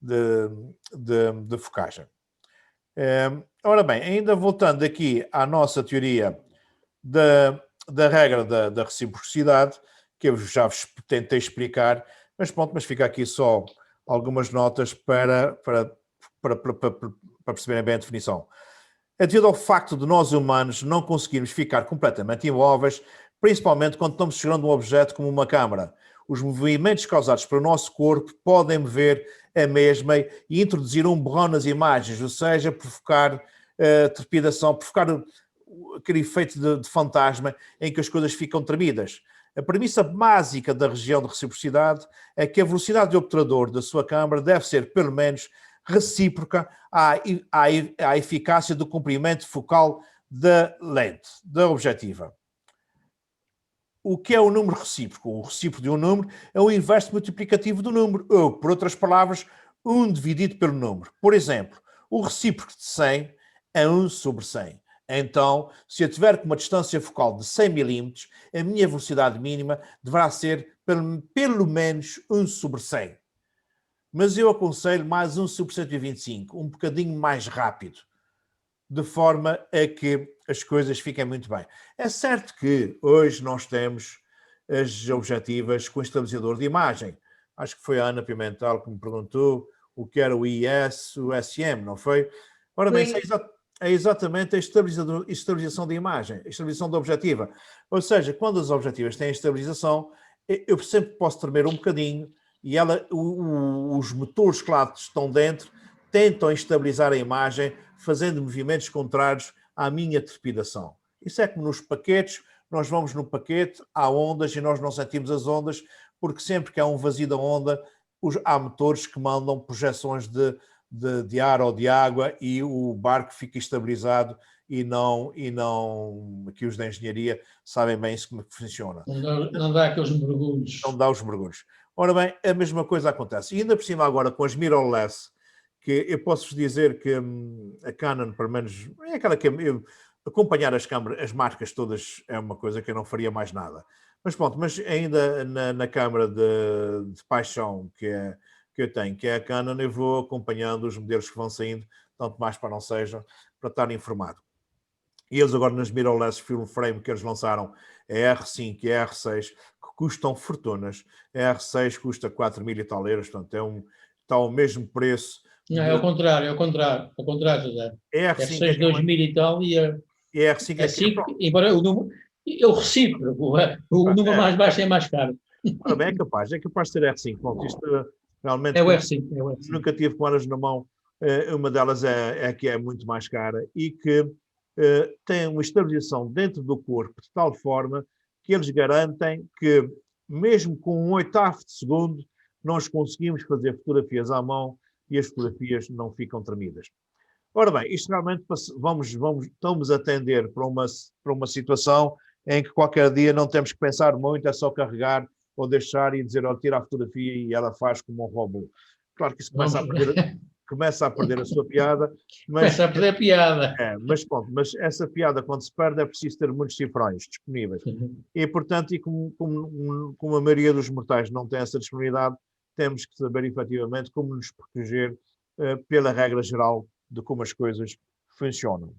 de focagem. Ora bem, ainda voltando aqui à nossa teoria da regra da reciprocidade, que eu já vos tentei explicar, mas pronto, mas fica aqui só algumas notas para perceberem bem a definição. É devido ao facto de nós humanos não conseguirmos ficar completamente imóveis, principalmente quando estamos segurando um objeto como uma câmara. Os movimentos causados pelo nosso corpo podem mover a mesma e introduzir um borrão nas imagens, ou seja, provocar trepidação, provocar aquele efeito de fantasma em que as coisas ficam tremidas. A premissa básica da região de reciprocidade é que a velocidade de obturador da sua câmara deve ser, pelo menos, recíproca à eficácia do comprimento focal da lente, da objetiva. O que é o número recíproco? O recíproco de um número é o inverso multiplicativo do número, ou, por outras palavras, 1 dividido pelo número. Por exemplo, o recíproco de 100 é 1 sobre 100. Então, se eu tiver com uma distância focal de 100 mm, a minha velocidade mínima deverá ser pelo menos 1 sobre 100. Mas eu aconselho mais 1 sobre 125, um bocadinho mais rápido, de forma a que as coisas fiquem muito bem. É certo que hoje nós temos as objetivas com estabilizador de imagem. Acho que foi a Ana Pimentel que me perguntou o que era o IS, o SM, não foi? Ora bem, isso é exatamente a estabilização de imagem, a estabilização da objetiva. Ou seja, quando as objetivas têm estabilização, eu sempre posso tremer um bocadinho e os motores que lá estão dentro tentam estabilizar a imagem fazendo movimentos contrários à minha trepidação. Isso é como nos paquetes, nós vamos no paquete, há ondas e nós não sentimos as ondas, porque sempre que há um vazio da onda, há motores que mandam projeções de ar ou de água e o barco fica estabilizado e não aqui os da engenharia sabem bem isso como é que funciona. Não dá aqueles mergulhos. Não dá os mergulhos. Ora bem, a mesma coisa acontece. E ainda por cima agora com as mirrorless, que eu posso-vos dizer que a Canon, pelo menos, é aquela que acompanhar as câmaras, as marcas todas é uma coisa que eu não faria mais nada. Mas pronto, mas ainda na câmara de paixão que eu tenho, que é a Canon, eu vou acompanhando os modelos que vão saindo, tanto mais para não seja, para estar informado. E eles agora nas mirrorless film frame que eles lançaram, a R5 e a R6, que custam fortunas. A R6 custa 4.000 e tal euros, portanto está ao mesmo preço. Não, é ao contrário, José. A R5 R6 2000 e tal e a R5 é R5, embora o número, eu recíproco, o número mais baixo é mais caro. Ora bem, é capaz de ser R5. Bom, isto realmente é o R5. Nunca tive com elas na mão. Uma delas é que é muito mais cara e que tem uma estabilização dentro do corpo de tal forma que eles garantem que, mesmo com 1/8 de segundo, nós conseguimos fazer fotografias à mão e as fotografias não ficam tremidas. Ora bem, isto realmente estamos a tender para uma situação em que qualquer dia não temos que pensar muito, é só carregar ou deixar e dizer, tira a fotografia e ela faz como um robô. Claro que isso começa a perder a sua piada. Começa a perder a piada. Mas essa piada, quando se perde, é preciso ter muitos cifrões disponíveis. E, portanto, como a maioria dos mortais não tem essa disponibilidade, temos que saber, efetivamente, como nos proteger pela regra geral de como as coisas funcionam.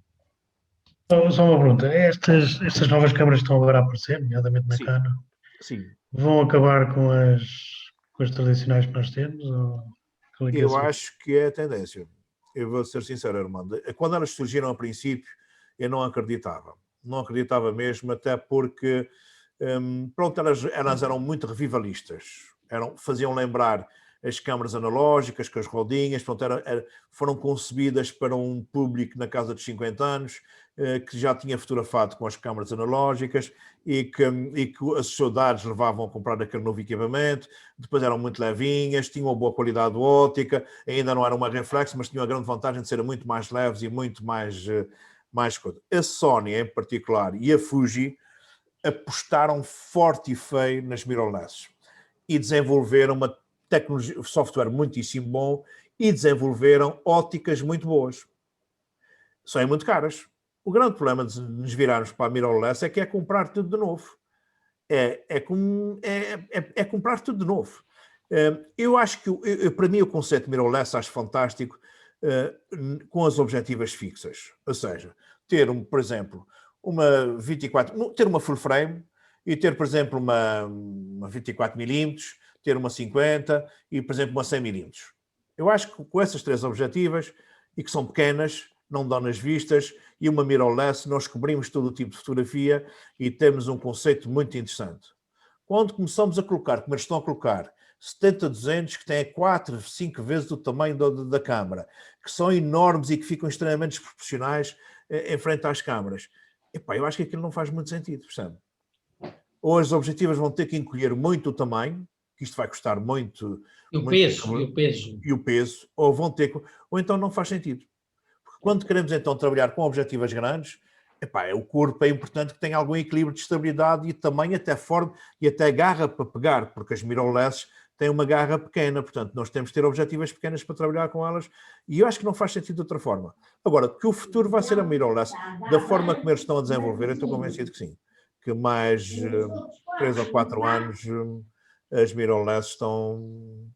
Só uma pergunta. Estas novas câmaras que estão agora a aparecer, nomeadamente na Canon, vão acabar com as tradicionais que nós temos? Eu acho que é a tendência. Eu vou ser sincero, Armando. Quando elas surgiram a princípio, eu não acreditava. Não acreditava mesmo, até porque pronto, elas eram muito revivalistas. Faziam lembrar as câmaras analógicas, com as rodinhas, pronto, foram concebidas para um público na casa dos 50 anos, que já tinha fotografado com as câmaras analógicas e que as sociedades levavam a comprar aquele novo equipamento. Depois eram muito levinhas, tinham uma boa qualidade óptica, ainda não era uma reflex, mas tinham a grande vantagem de serem muito mais leves e muito mais coisa. A Sony, em particular, e a Fuji apostaram forte e feio nas mirrorless e desenvolveram uma tecnologia, software muitíssimo bom e desenvolveram ópticas muito boas. São muito caras. O grande problema de nos virarmos para a mirrorless é que é comprar tudo de novo. É comprar tudo de novo. Eu acho que, para mim, o conceito de mirrorless acho fantástico com as objetivas fixas. Ou seja, ter, por exemplo, ter uma full frame e ter, por exemplo, uma 24mm, ter uma 50 e, por exemplo, uma 100mm. Eu acho que com essas três objetivas, e que são pequenas, não dão nas vistas, e uma mirrorless, nós cobrimos todo o tipo de fotografia e temos um conceito muito interessante. Quando começamos a colocar, como eles estão a colocar, 70-200 que têm 4, 5 vezes o tamanho da câmara, que são enormes e que ficam extremamente desproporcionais em frente às câmaras, eu acho que aquilo não faz muito sentido, percebe? Ou as objetivas vão ter que encolher muito o tamanho, que isto vai custar muito... E o peso. Ou então não faz sentido. Porque quando queremos então trabalhar com objetivas grandes, o corpo é importante que tenha algum equilíbrio de estabilidade e tamanho, até forma e até garra para pegar, porque as mirrorless têm uma garra pequena, portanto nós temos que ter objetivas pequenas para trabalhar com elas e eu acho que não faz sentido de outra forma. Agora, que o futuro vai ser a mirrorless, da forma como eles estão a desenvolver, eu estou convencido que sim. Que mais 3 ou 4 anos as mirrorless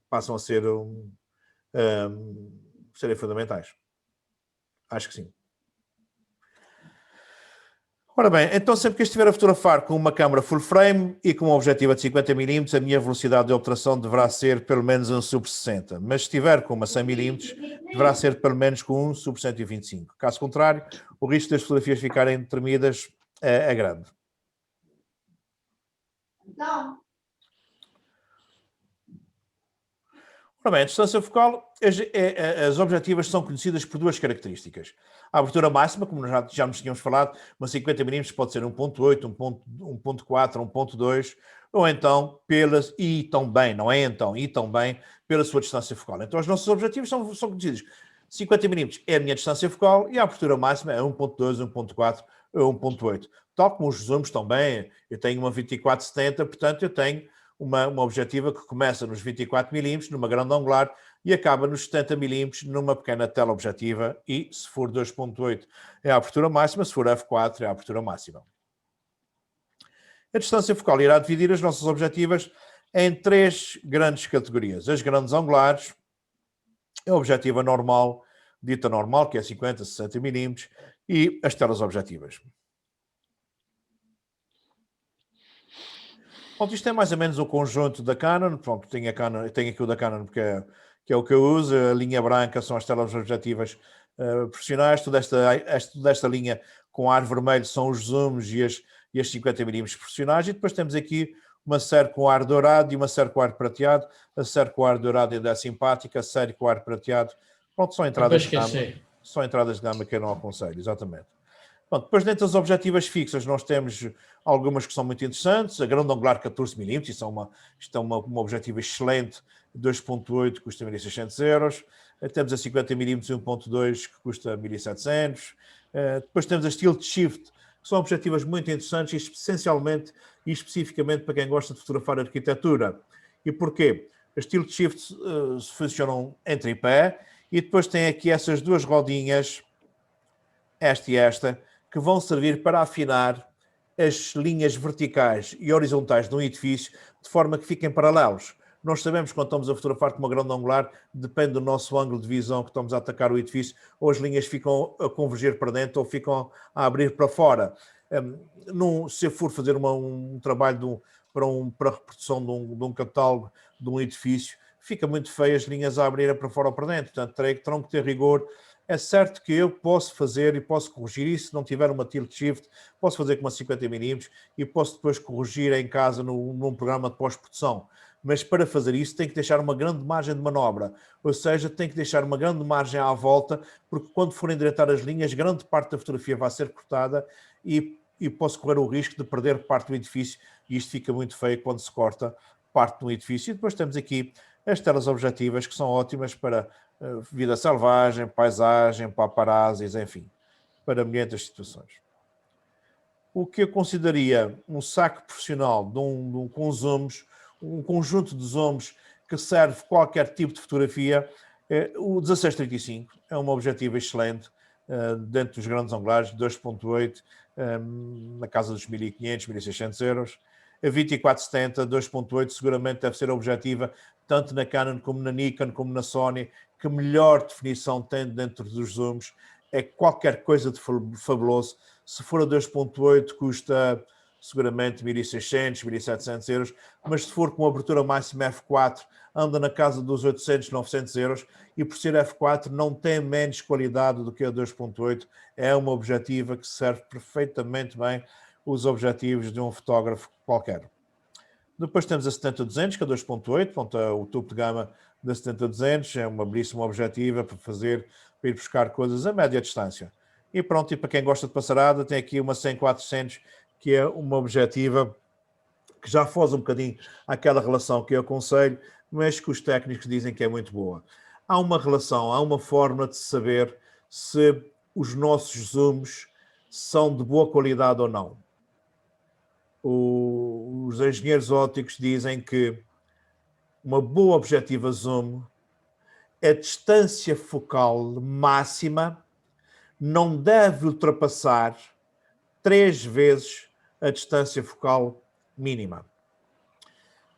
passam a serem fundamentais. Acho que sim. Ora bem, então sempre que eu estiver a fotografar com uma câmera full frame e com uma objetiva de 50mm, a minha velocidade de obturação deverá ser pelo menos 1/60. Mas se estiver com uma 100mm, deverá ser pelo menos com 1/125. Caso contrário, o risco das fotografias ficarem tremidas é grande. Então. Ora bem, a distância focal, as objetivas são conhecidas por duas características. A abertura máxima, como já nos tínhamos falado, uma 50 mm pode ser 1.8, 1.4, 1.2, ou então e também, não é então, e também pela sua distância focal. Então, os nossos objetivos são conhecidos. 50 mm é a minha distância focal e a abertura máxima é 1.2, 1.4 ou 1.8. Tal como os zooms também, eu tenho uma 24-70, portanto, eu tenho uma objetiva que começa nos 24 mm, numa grande angular, e acaba nos 70 mm, numa pequena teleobjetiva, e se for 2.8 é a abertura máxima, se for f4 é a abertura máxima. A distância focal irá dividir as nossas objetivas em três grandes categorias. As grandes angulares, a objetiva normal, dita normal, que é 50, 60 mm, e as telas objetivas. Pronto, isto é mais ou menos o conjunto da Canon. Pronto, tenho aqui o da Canon porque é o que eu uso. A linha branca são as telas objetivas profissionais. Toda esta linha com ar vermelho são os zooms e as 50 mm profissionais. E depois temos aqui uma série com ar dourado e uma série com ar prateado. A série com ar dourado ainda é simpática, a série com ar prateado. Pronto, são entradas de gama. São entradas de gama que eu não aconselho, exatamente. Bom, depois, dentro das objetivas fixas, nós temos algumas que são muito interessantes. A grande angular 14 mm, isto é uma objetiva excelente, 2.8, custa 1.600 euros. Temos a 50 mm 1.2, que custa 1.700. Depois temos a tilt shift, que são objetivas muito interessantes, essencialmente e especificamente para quem gosta de fotografar arquitetura. E porquê? As tilt shifts funcionam em tripé e depois tem aqui essas duas rodinhas, esta e esta, que vão servir para afinar as linhas verticais e horizontais de um edifício de forma que fiquem paralelos. Nós sabemos que quando estamos a fotografar com uma grande angular, depende do nosso ângulo de visão que estamos a atacar o edifício, ou as linhas ficam a convergir para dentro ou ficam a abrir para fora. Se eu for fazer um trabalho para a reprodução de um catálogo de um edifício, fica muito feio as linhas a abrir para fora ou para dentro. Portanto, terão que ter rigor. É certo que eu posso fazer e posso corrigir isso, se não tiver uma tilt shift, posso fazer com uma 50 mm e posso depois corrigir em casa num programa de pós-produção. Mas para fazer isso tem que deixar uma grande margem de manobra, ou seja, tem que deixar uma grande margem à volta, porque quando for endireitar as linhas, grande parte da fotografia vai ser cortada e posso correr o risco de perder parte do edifício, e isto fica muito feio quando se corta parte do edifício. E depois temos aqui as telas objetivas, que são ótimas para vida selvagem, paisagem, paparazzis, enfim, para milhares de situações. O que eu consideraria um saco profissional com zooms, um conjunto de zooms que serve qualquer tipo de fotografia, o 1635 é uma objetiva excelente, dentro dos grandes angulares, 2.8, na casa dos 1.500, 1.600 euros. A 2470, 2.8, seguramente deve ser a objetiva, tanto na Canon como na Nikon, como na Sony, que melhor definição tem dentro dos zooms. É qualquer coisa de fabuloso. Se for a 2.8, custa seguramente 1.600, 1.700 euros, mas se for com abertura máxima F4, anda na casa dos 800, 900 euros, e por ser F4 não tem menos qualidade do que a 2.8. É uma objetiva que serve perfeitamente bem os objetivos de um fotógrafo qualquer. Depois temos a 70-200, que é 2.8, o topo de gama da 70-200, é uma belíssima objetiva para ir buscar coisas a média distância. E pronto, e para quem gosta de passarada, tem aqui uma 100-400, que é uma objetiva que já foge um bocadinho àquela relação que eu aconselho, mas que os técnicos dizem que é muito boa. Há uma relação, há uma forma de saber se os nossos zooms são de boa qualidade ou não. Os engenheiros ópticos dizem que uma boa objetiva zoom, a distância focal máxima não deve ultrapassar 3 vezes a distância focal mínima.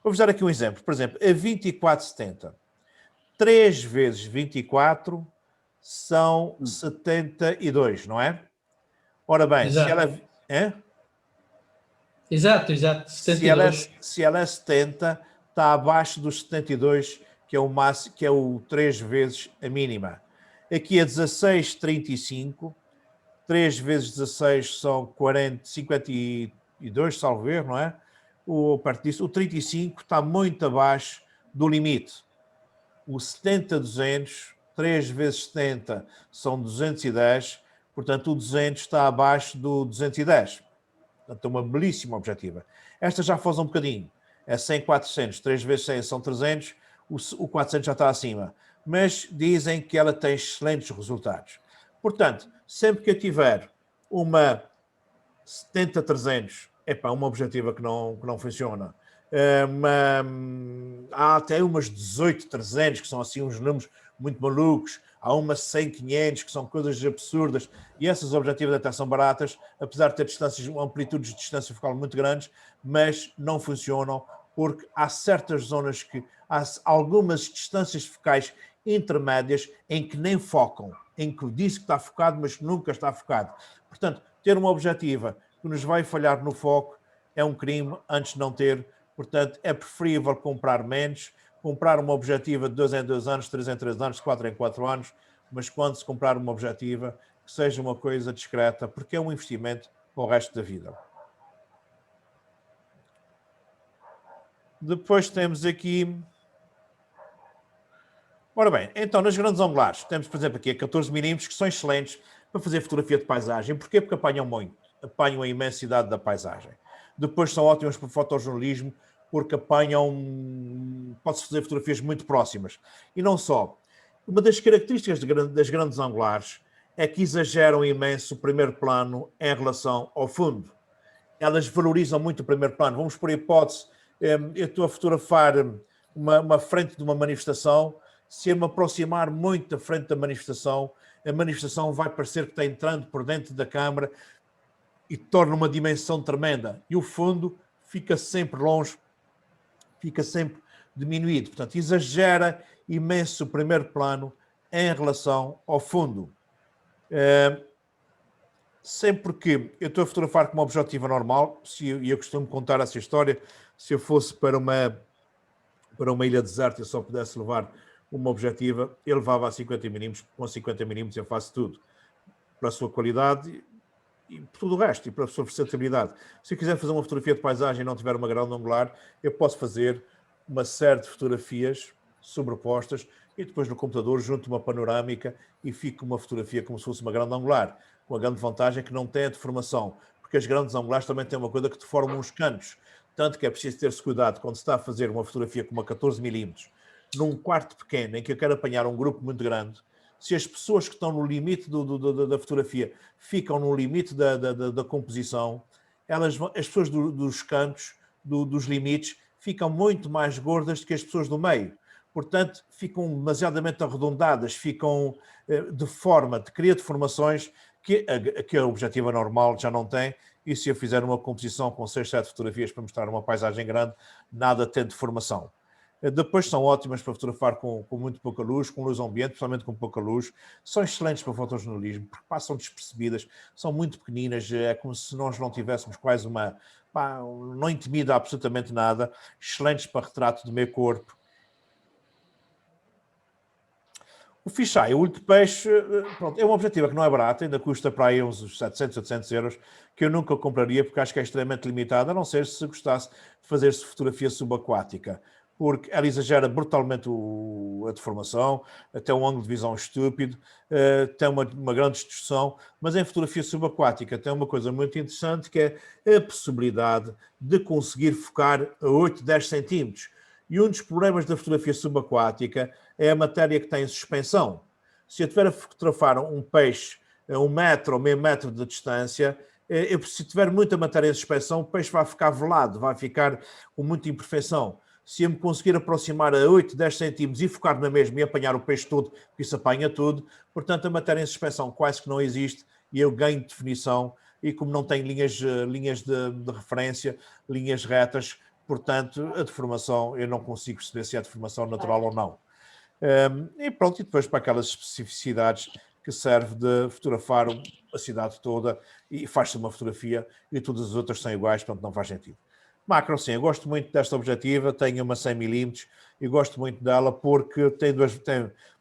Vou-vos dar aqui um exemplo. Por exemplo, a 2470. 3 vezes 24 são 72, não é? Ora bem, exato. Se ela... É? Exato, 72. Se ela é 70, está abaixo dos 72, que é o máximo, que é o 3 vezes a mínima. Aqui é 16,35. 3 vezes 16 são 52, salvo erro, não é? Perto disso, o 35 está muito abaixo do limite. o 70-200, 3 vezes 70 são 210, portanto o 200 está abaixo do 210. Portanto, é uma belíssima objetiva. Esta já foge um bocadinho. É 100-400, 3 vezes 100 são 300, o 400 já está acima. Mas dizem que ela tem excelentes resultados. Portanto, sempre que eu tiver uma 70-300, uma objetiva que não funciona. Há até umas 18-300, que são assim uns números muito malucos. Há umas 100-500, que são coisas absurdas. E essas objetivas até são baratas, apesar de ter amplitudes de distância focal muito grandes, mas não funcionam porque há certas zonas há algumas distâncias focais intermédias em que nem focam, em que diz que está focado, mas nunca está focado. Portanto, ter uma objetiva que nos vai falhar no foco é um crime antes de não ter. Portanto, é preferível comprar menos, comprar uma objetiva de 2 em 2 anos, 3 em 3 anos, 4 em 4 anos, mas quando se comprar uma objetiva, que seja uma coisa discreta, porque é um investimento para o resto da vida. Depois temos aqui... Ora bem, então nas grandes angulares, temos, por exemplo, aqui a 14mm, que são excelentes para fazer fotografia de paisagem. Porquê? Porque apanham muito, apanham a imensidade da paisagem. Depois são ótimas para fotojornalismo, porque apanham... Pode-se fazer fotografias muito próximas. E não só. Uma das características das grandes angulares é que exageram imenso o primeiro plano em relação ao fundo. Elas valorizam muito o primeiro plano. Vamos por hipótese, eu estou a fotografar uma frente de uma manifestação. Se eu me aproximar muito da frente da manifestação, a manifestação vai parecer que está entrando por dentro da câmara e torna uma dimensão tremenda. E o fundo fica sempre longe, fica sempre diminuído. Portanto, exagera imenso o primeiro plano em relação ao fundo. Sempre que eu estou a fotografar com uma objetiva normal, e eu costumo contar essa história, se eu fosse para uma ilha deserta e só pudesse levar uma objetiva, eu levava a 50mm, com 50mm eu faço tudo. Para a sua qualidade e por tudo o resto, e para a sua versatilidade. Se eu quiser fazer uma fotografia de paisagem e não tiver uma grande angular, eu posso fazer uma série de fotografias sobrepostas e depois no computador junto uma panorâmica e fica uma fotografia como se fosse uma grande angular, com a grande vantagem que não tem a deformação, porque as grandes angulares também têm uma coisa que deformam os cantos, tanto que é preciso ter-se cuidado quando se está a fazer uma fotografia com uma 14mm, num quarto pequeno em que eu quero apanhar um grupo muito grande. Se as pessoas que estão no limite da fotografia ficam no limite da composição, as pessoas dos cantos, dos limites, ficam muito mais gordas do que as pessoas do meio. Portanto, ficam demasiadamente arredondadas, ficam de forma, de criar deformações que a objetiva normal já não tem. E se eu fizer uma composição com 6, 7 fotografias para mostrar uma paisagem grande, nada tem deformação. Depois são ótimas para fotografar com muito pouca luz, com luz ambiente, principalmente com pouca luz. São excelentes para fotojornalismo, porque passam despercebidas, são muito pequeninas, é como se nós não tivéssemos quase não intimida absolutamente nada. Excelentes para retrato do meu corpo. O fisheye, o olho de peixe, pronto, é uma objetiva que não é barata, ainda custa para aí uns 700, 800 euros, que eu nunca compraria porque acho que é extremamente limitada, a não ser se gostasse de fazer-se fotografia subaquática, porque ela exagera brutalmente a deformação, tem um ângulo de visão estúpido, tem uma grande distorção, mas em fotografia subaquática tem uma coisa muito interessante, que é a possibilidade de conseguir focar a 8, 10 centímetros. E um dos problemas da fotografia subaquática é a matéria que tem suspensão. Se eu tiver a fotografar um peixe a 1 metro ou meio metro de distância, se tiver muita matéria em suspensão, o peixe vai ficar velado, vai ficar com muita imperfeição. Se eu me conseguir aproximar a 8, 10 centímetros e focar na mesma e apanhar o peixe todo, porque isso apanha tudo, portanto a matéria em suspensão quase que não existe e eu ganho de definição, e como não tem linhas de referência, linhas retas, portanto, a deformação, eu não consigo perceber se é deformação natural ou não. E pronto, e depois para aquelas especificidades que serve de fotografar a cidade toda e faz-se uma fotografia e todas as outras são iguais, portanto não faz sentido. Macro, sim, eu gosto muito desta objetiva, tenho uma 100mm e gosto muito dela porque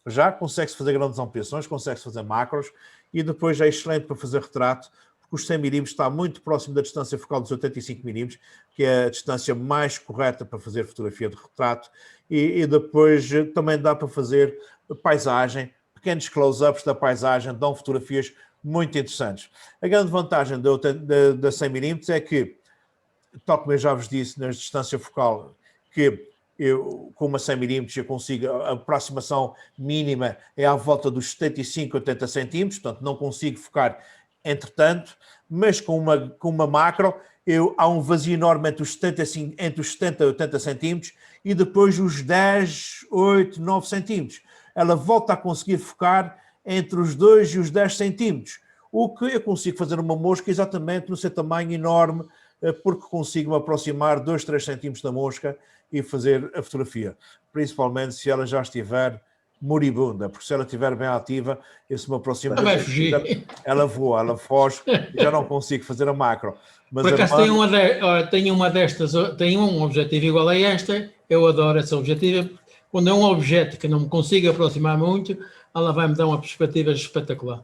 já consegue-se fazer grandes ampliações, consegue-se fazer macros e depois é excelente para fazer retrato, porque os 100 mm está muito próximo da distância focal dos 85 mm, que é a distância mais correta para fazer fotografia de retrato, e depois também dá para fazer paisagem, pequenos close-ups da paisagem, dão fotografias muito interessantes. A grande vantagem da 100 mm é que, tal como eu já vos disse, na distância focal, que eu, com uma 100 mm, eu consigo, a aproximação mínima é à volta dos 75, 80 centímetros, portanto não consigo focar entretanto, mas com uma macro, há um vazio enorme entre os 70 e 80 centímetros e depois os 10, 8, 9 centímetros. Ela volta a conseguir focar entre os 2 e os 10 centímetros, o que eu consigo fazer uma mosca exatamente no seu tamanho enorme, porque consigo me aproximar 2, 3 centímetros da mosca e fazer a fotografia, principalmente se ela já estiver moribunda, porque se ela estiver bem ativa, eu se me aproximo, ela voa, ela foge, e já não consigo fazer a macro. Mas por acaso tenho uma destas, tenho um objetivo igual a esta, eu adoro esse objetivo. Quando é um objeto que não me consigo aproximar muito, ela vai-me dar uma perspectiva espetacular.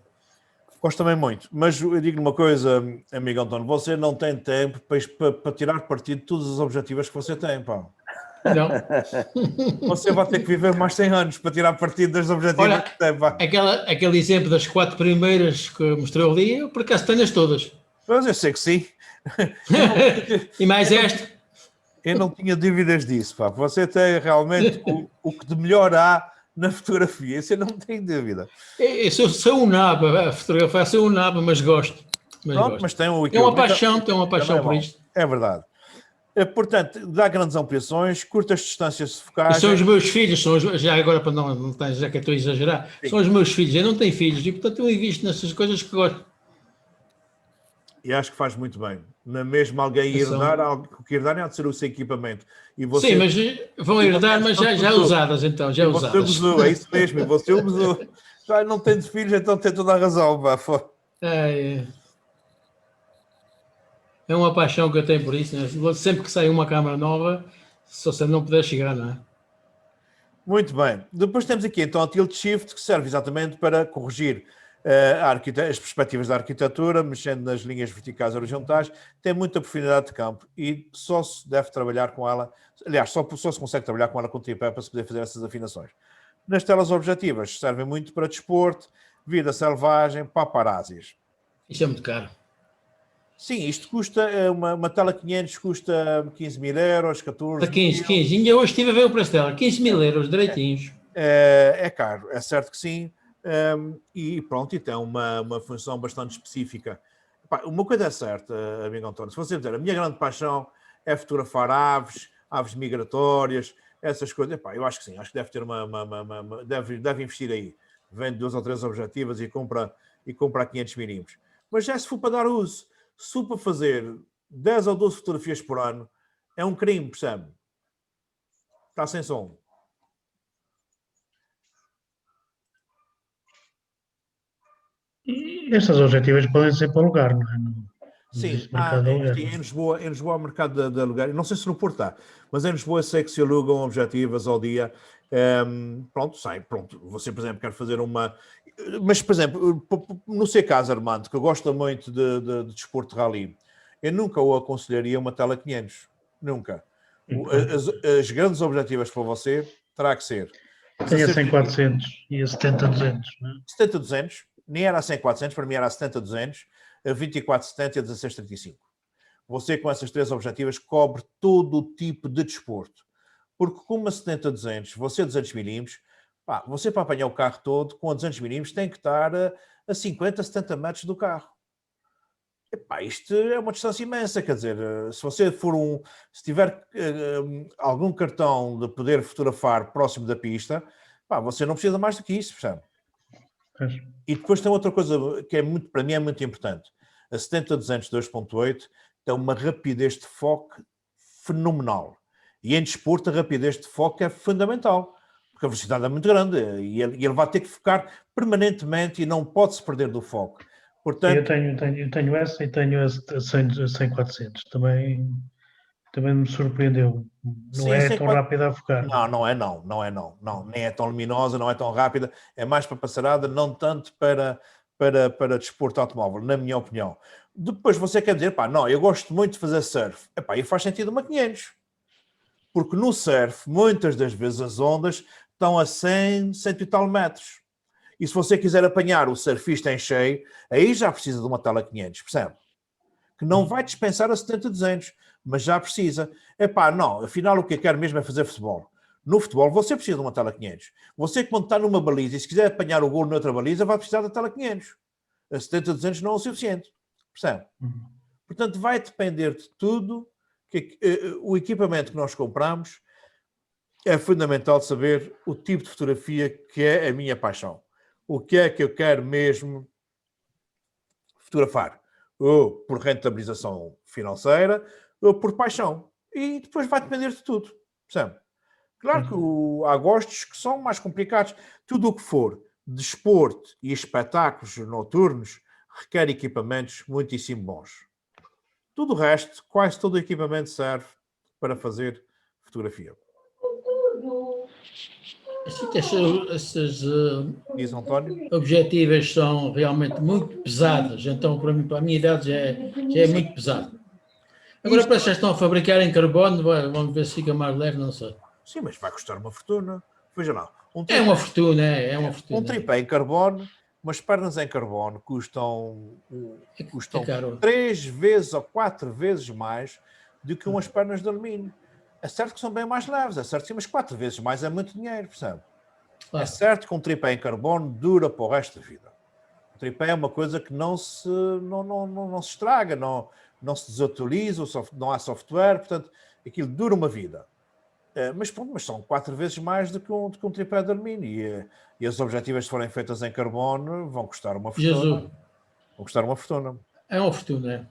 Gosto também muito, mas eu digo-lhe uma coisa, amigo António, você não tem tempo para tirar partido de todos os objetivos que você tem, pá. Não. Você vai ter que viver mais 100 anos para tirar partido dos objetivos que tem, pá. Aquele exemplo das 4 primeiras que mostrei ali, eu por acaso tenho-as todas. Mas eu sei que sim. E mais esta? Eu não tinha dúvidas disso, pá. Você tem realmente o que de melhor há na fotografia, isso eu não tenho dúvida. Eu sou um nabo, a fotografia, sou um nabo, mas gosto. Mas tem uma paixão por isto. É verdade. Portanto, dá grandes ampliações, curtas distâncias de focagem. E são os meus filhos, já agora para não já que eu estou a exagerar, sim, são os meus filhos, eu não tenho filhos, e portanto eu invisto nessas coisas que gosto. E acho que faz muito bem. Na mesma alguém herdar, o que herdarem há de ser o seu equipamento. E você, sim, mas vão herdar, mas já usadas então, já usadas. Você usou, é isso mesmo, e você usou. Já não tem de filhos, então tem toda a razão. É uma paixão que eu tenho por isso, né? Sempre que sai uma câmara nova, só se não puder chegar, não é? Muito bem. Depois temos aqui então a Tilt Shift, que serve exatamente para corrigir as perspectivas da arquitetura, mexendo nas linhas verticais e horizontais. Tem muita profundidade de campo e só se deve trabalhar com ela, aliás, só se consegue trabalhar com ela com tripé para se poder fazer essas afinações. Nas telas objetivas servem muito para desporto, vida selvagem, paparazzis. Isto é muito caro. Sim, isto custa, uma tela 500 custa 15 mil euros, 14 15. Ainda hoje estive a ver o preço dela, 15 mil euros, direitinhos. É caro, é certo que sim. E pronto, e tem uma função bastante específica. Uma coisa é certa, amigo António, se você dizer, a minha grande paixão é fotografar aves migratórias, essas coisas, eu acho que sim, acho que deve ter deve investir aí. Vende 2 ou 3 objetivas e compra a 500 milímetros. Mas já se for para dar uso, se for para fazer 10 ou 12 fotografias por ano, é um crime, percebe? Está sem som. E estas objetivas podem ser para alugar, não é? Sim, em Lisboa há mercado de alugar, não sei se no Porto está, mas em Lisboa sei que se alugam objetivas ao dia. Pronto, você, por exemplo, quer fazer uma... Mas, por exemplo, no seu caso, Armando, que gosta muito de desporto de rally, eu nunca o aconselharia uma tela 500. Nunca. As grandes objetivas para você terá que ser... Tem a 100-400 e a 70-200, não é? 70-200, nem era a 100-400, para mim era a 70-200, a 24-70 e a 16-35. Você, com essas 3 objetivas, cobre todo o tipo de desporto. Porque com uma 70-200, você 200 milímetros, você para apanhar o carro todo, com a 200 milímetros, tem que estar a 50, 70 metros do carro. Isto é uma distância imensa, quer dizer, se você se tiver algum cartão de poder fotografar próximo da pista, você não precisa mais do que isso, percebe? E depois tem outra coisa que para mim é muito importante. A 70-200 2.8 tem uma rapidez de foco fenomenal. E em desporto a rapidez de foco é fundamental, porque a velocidade é muito grande e ele vai ter que focar permanentemente e não pode-se perder do foco. Portanto, eu tenho essa e tenho a 100-400. Também me surpreendeu. Não é tão rápida a focar. Não é. Nem é tão luminosa, não é tão rápida. É mais para passarada, não tanto para desporto automóvel, na minha opinião. Depois você quer dizer, pá, não, eu gosto muito de fazer surf. Epá, e faz sentido uma 500. Porque no surf, muitas das vezes as ondas estão a 100, 100 e tal metros. E se você quiser apanhar o surfista em cheio, aí já precisa de uma tela 500, percebe? Que não vai dispensar a 70, 200, mas já precisa. Epá, não, afinal o que eu quero mesmo é fazer futebol. No futebol você precisa de uma tela 500. Você quando está numa baliza e se quiser apanhar o golo noutra baliza, vai precisar da tela 500. A 70, 200 não é o suficiente, percebe? Portanto, vai depender de tudo. O equipamento que nós compramos é fundamental saber o tipo de fotografia que é a minha paixão. O que é que eu quero mesmo fotografar? Ou por rentabilização financeira, ou por paixão. E depois vai depender de tudo, percebe? Claro que há gostos que são mais complicados. Tudo o que for desporto e espetáculos noturnos requer equipamentos muitíssimo bons. Tudo o resto, quase todo o equipamento serve para fazer fotografia. Assim que essas Diz António? objetivas são realmente muito pesadas, então para a minha idade já é muito pesado. Agora parece que já estão a fabricar em carbono, vamos ver se fica mais leve, não sei. Sim, mas vai custar uma fortuna. Veja lá. É uma fortuna, é uma fortuna. Um tripé em carbono, umas pernas em carbono custam 3 vezes ou 4 vezes mais do que umas pernas de alumínio. É certo que são bem mais leves, é certo sim, mas 4 vezes mais é muito dinheiro, percebe? Claro. É certo que um tripé em carbono dura para o resto da vida. O tripé é uma coisa que não se estraga, não se desatualiza, não há software, portanto, aquilo dura uma vida. Mas são 4 vezes mais do que um tripé de alumínio. E as objetivas, se forem feitas em carbono, vão custar uma fortuna. Jesus. Vão custar uma fortuna. É uma fortuna, é.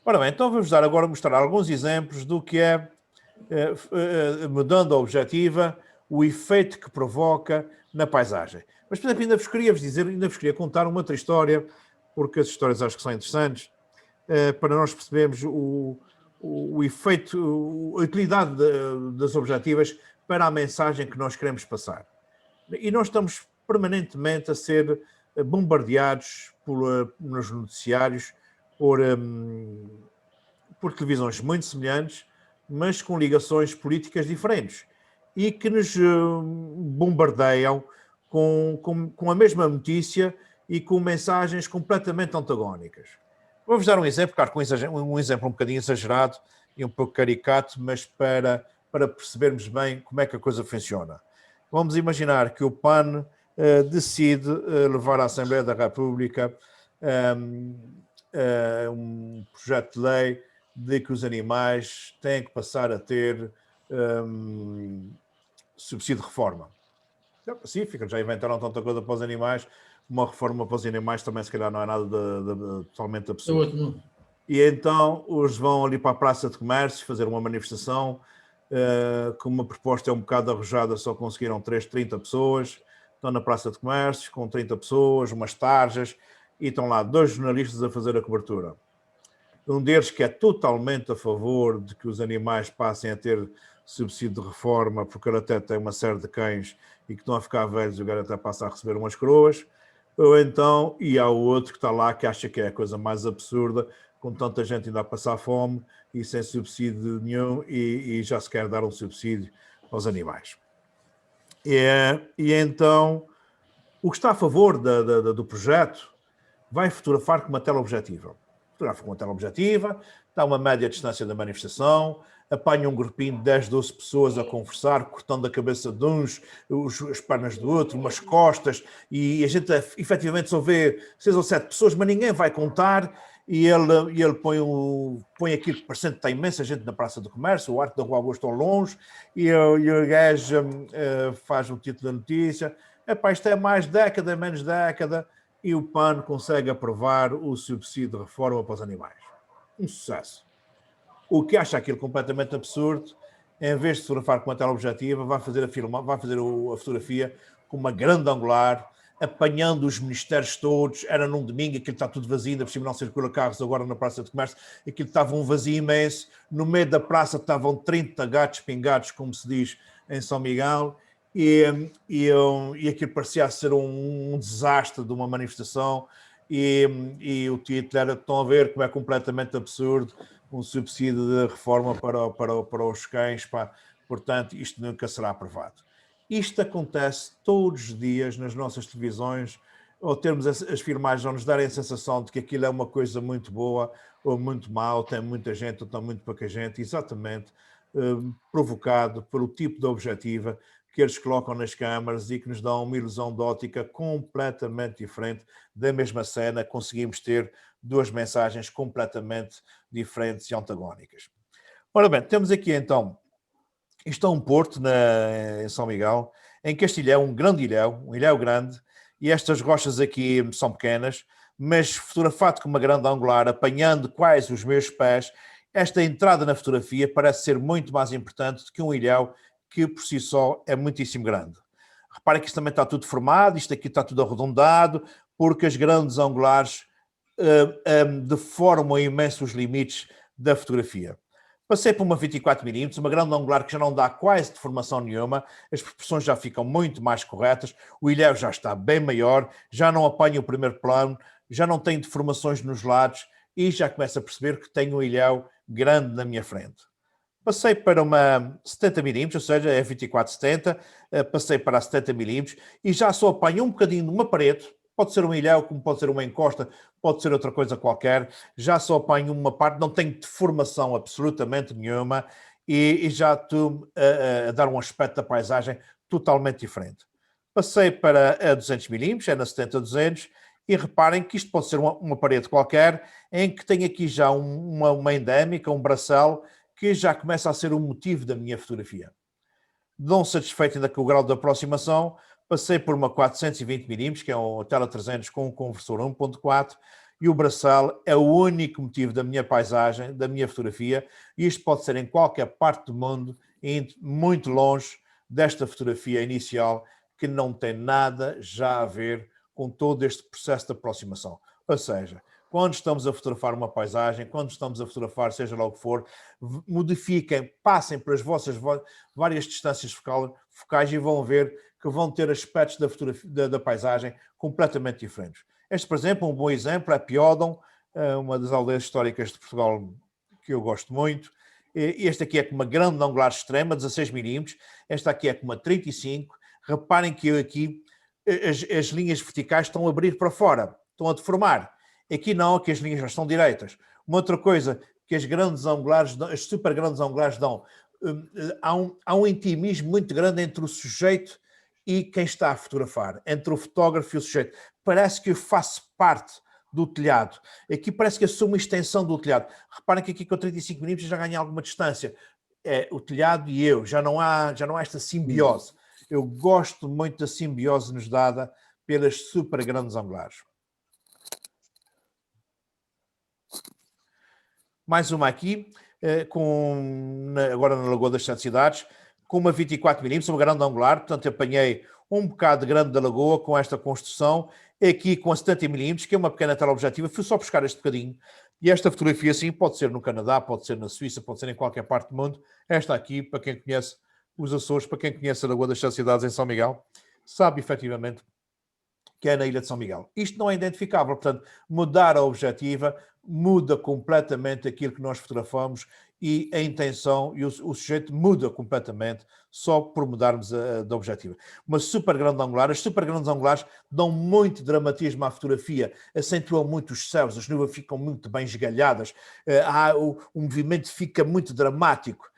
Ora bem, então vamos agora mostrar alguns exemplos do que é, mudando a objetiva, o efeito que provoca na paisagem. Mas, por exemplo, ainda vos queria contar uma outra história, porque as histórias acho que são interessantes, para nós percebermos o efeito, a utilidade das objetivas para a mensagem que nós queremos passar. E nós estamos permanentemente a ser bombardeados nos noticiários por televisões muito semelhantes, mas com ligações políticas diferentes e que nos bombardeiam com a mesma notícia e com mensagens completamente antagónicas. Vou-vos dar um exemplo, claro, um exemplo um bocadinho exagerado e um pouco caricato, mas para percebermos bem como é que a coisa funciona. Vamos imaginar que o PAN decide levar à Assembleia da República um projeto de lei de que os animais têm que passar a ter subsídio de reforma. É pacífica, já inventaram tanta coisa para os animais, uma reforma para os animais também se calhar não é nada totalmente absurdo. E então os vão ali para a Praça de Comércio fazer uma manifestação com uma proposta um bocado arrojada, só conseguiram 30 pessoas, estão na Praça de Comércio com 30 pessoas, umas tarjas, e estão lá 2 jornalistas a fazer a cobertura. Um deles que é totalmente a favor de que os animais passem a ter subsídio de reforma, porque ele até tem uma série de cães e que estão a ficar velhos e agora até passa a receber umas coroas. Ou então, e há o outro que está lá que acha que é a coisa mais absurda, com tanta gente ainda a passar fome e sem subsídio nenhum e já se quer dar um subsídio aos animais. E então, o que está a favor do projeto vai fotografar com uma teleobjetiva. Fotografa com uma teleobjetiva, dá uma média distância da manifestação, apanha um grupinho de 10, 12 pessoas a conversar, cortando a cabeça de uns, as pernas do outro, umas costas, e a gente efetivamente só vê 6 ou 7 pessoas, mas ninguém vai contar, e ele põe aquilo que parecendo que está imensa gente na Praça do Comércio, o Arco da Rua Augusto ao longe, e o gajo faz o título da notícia, epá, isto é mais década, menos década, e o PAN consegue aprovar o subsídio de reforma para os animais. Um sucesso. O que acha aquilo completamente absurdo, em vez de fotografar com uma teleobjetiva, vai fazer a fotografia com uma grande angular, apanhando os ministérios todos. Era num domingo, aquilo está tudo vazio, ainda por cima não circula carros agora na Praça de Comércio, aquilo estava um vazio imenso. No meio da praça estavam 30 gatos pingados, como se diz em São Miguel, e aquilo parecia ser um desastre de uma manifestação. e o título era, estão a ver como é completamente absurdo um subsídio de reforma para os cães, pá. Portanto, isto nunca será aprovado. Isto acontece todos os dias nas nossas televisões, ou termos as filmagens ou nos darem a sensação de que aquilo é uma coisa muito boa ou muito má, ou tem muita gente ou tem muito pouca gente, exatamente provocado pelo tipo de objetiva que eles colocam nas câmaras e que nos dão uma ilusão de ótica completamente diferente da mesma cena. Conseguimos ter duas mensagens completamente diferentes e antagónicas. Ora bem, temos aqui então, isto é um porto em São Miguel, em Castilhão, um ilhéu grande, e estas rochas aqui são pequenas, mas fotografado com uma grande angular, apanhando quase os meus pés, esta entrada na fotografia parece ser muito mais importante do que um ilhéu que por si só é muitíssimo grande. Reparem que isto também está tudo formado, isto aqui está tudo arredondado, porque as grandes angulares deformam imensos limites da fotografia. Passei por uma 24mm, uma grande angular que já não dá quase deformação nenhuma, as proporções já ficam muito mais corretas, o ilhéu já está bem maior, já não apanha o primeiro plano, já não tem deformações nos lados e já começo a perceber que tenho um ilhéu grande na minha frente. Passei para uma 70mm, ou seja, é 24-70, passei para a 70mm e já só apanho um bocadinho de uma parede, pode ser um ilhéu, como pode ser uma encosta, pode ser outra coisa qualquer, já só apanho uma parte, não tenho deformação absolutamente nenhuma e já estou a dar um aspecto da paisagem totalmente diferente. Passei para a 200mm, é na 70-200, e reparem que isto pode ser uma parede qualquer, em que tem aqui já uma endémica, um braçal, que já começa a ser o motivo da minha fotografia. Não satisfeito ainda com o grau de aproximação, passei por uma 420mm, que é um tela 300 com um conversor 1.4, e o braçal é o único motivo da minha paisagem, da minha fotografia, e isto pode ser em qualquer parte do mundo, indo muito longe desta fotografia inicial, que não tem nada já a ver com todo este processo de aproximação. Ou seja, quando estamos a fotografar uma paisagem, quando estamos a fotografar seja lá o que for, modifiquem, passem pelas vossas várias distâncias focais e vão ver que vão ter aspectos da paisagem completamente diferentes. Este, por exemplo, um bom exemplo é Piódon, uma das aldeias históricas de Portugal que eu gosto muito. Este aqui é com uma grande angular extrema, 16mm. Esta aqui é com uma 35. Reparem que aqui as linhas verticais estão a abrir para fora, estão a deformar. Aqui não, aqui as linhas já estão direitas. Uma outra coisa que as grandes angulares, as super grandes angulares dão, há um intimismo muito grande entre o sujeito e quem está a fotografar, entre o fotógrafo e o sujeito. Parece que eu faço parte do telhado. Aqui parece que eu sou uma extensão do telhado. Reparem que aqui com 35mm já ganhei alguma distância. É o telhado e eu, já não há esta simbiose. Eu gosto muito da simbiose nos dada pelas super grandes angulares. Mais uma aqui, agora na Lagoa das Sete Cidades, com uma 24mm, uma grande angular, portanto apanhei um bocado grande da lagoa com esta construção, aqui com a 70mm, que é uma pequena teleobjetiva, fui só buscar este bocadinho, e esta fotografia sim pode ser no Canadá, pode ser na Suíça, pode ser em qualquer parte do mundo. Esta aqui, para quem conhece os Açores, para quem conhece a Lagoa das Sete Cidades em São Miguel, sabe efetivamente que é na Ilha de São Miguel. Isto não é identificável, portanto, mudar a objetiva muda completamente aquilo que nós fotografamos e a intenção e o sujeito muda completamente só por mudarmos de objetiva. Uma super grande angular, as super grandes angulares dão muito dramatismo à fotografia, acentuam muito os céus, as nuvens ficam muito bem esgalhadas, o movimento fica muito dramático.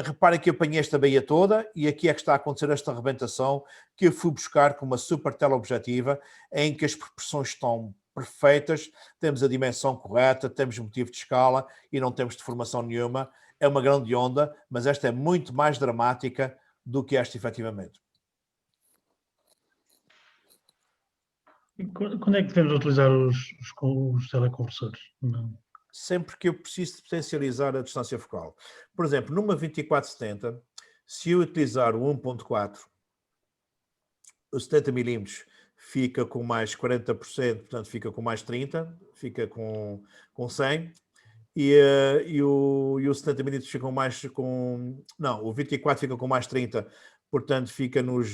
Reparem que eu apanhei esta baía toda e aqui é que está a acontecer esta arrebentação que eu fui buscar com uma super teleobjetiva em que as proporções estão perfeitas, temos a dimensão correta, temos motivo de escala e não temos deformação nenhuma. É uma grande onda, mas esta é muito mais dramática do que esta efetivamente. Quando é que devemos utilizar os teleconversores? Não. Sempre que eu preciso potencializar a distância focal. Por exemplo, numa 24-70, se eu utilizar o 1.4, o 70mm fica com mais 40%, portanto fica com mais 30%, fica com 100%, e o 70mm fica o 24 fica com mais 30%, portanto fica nos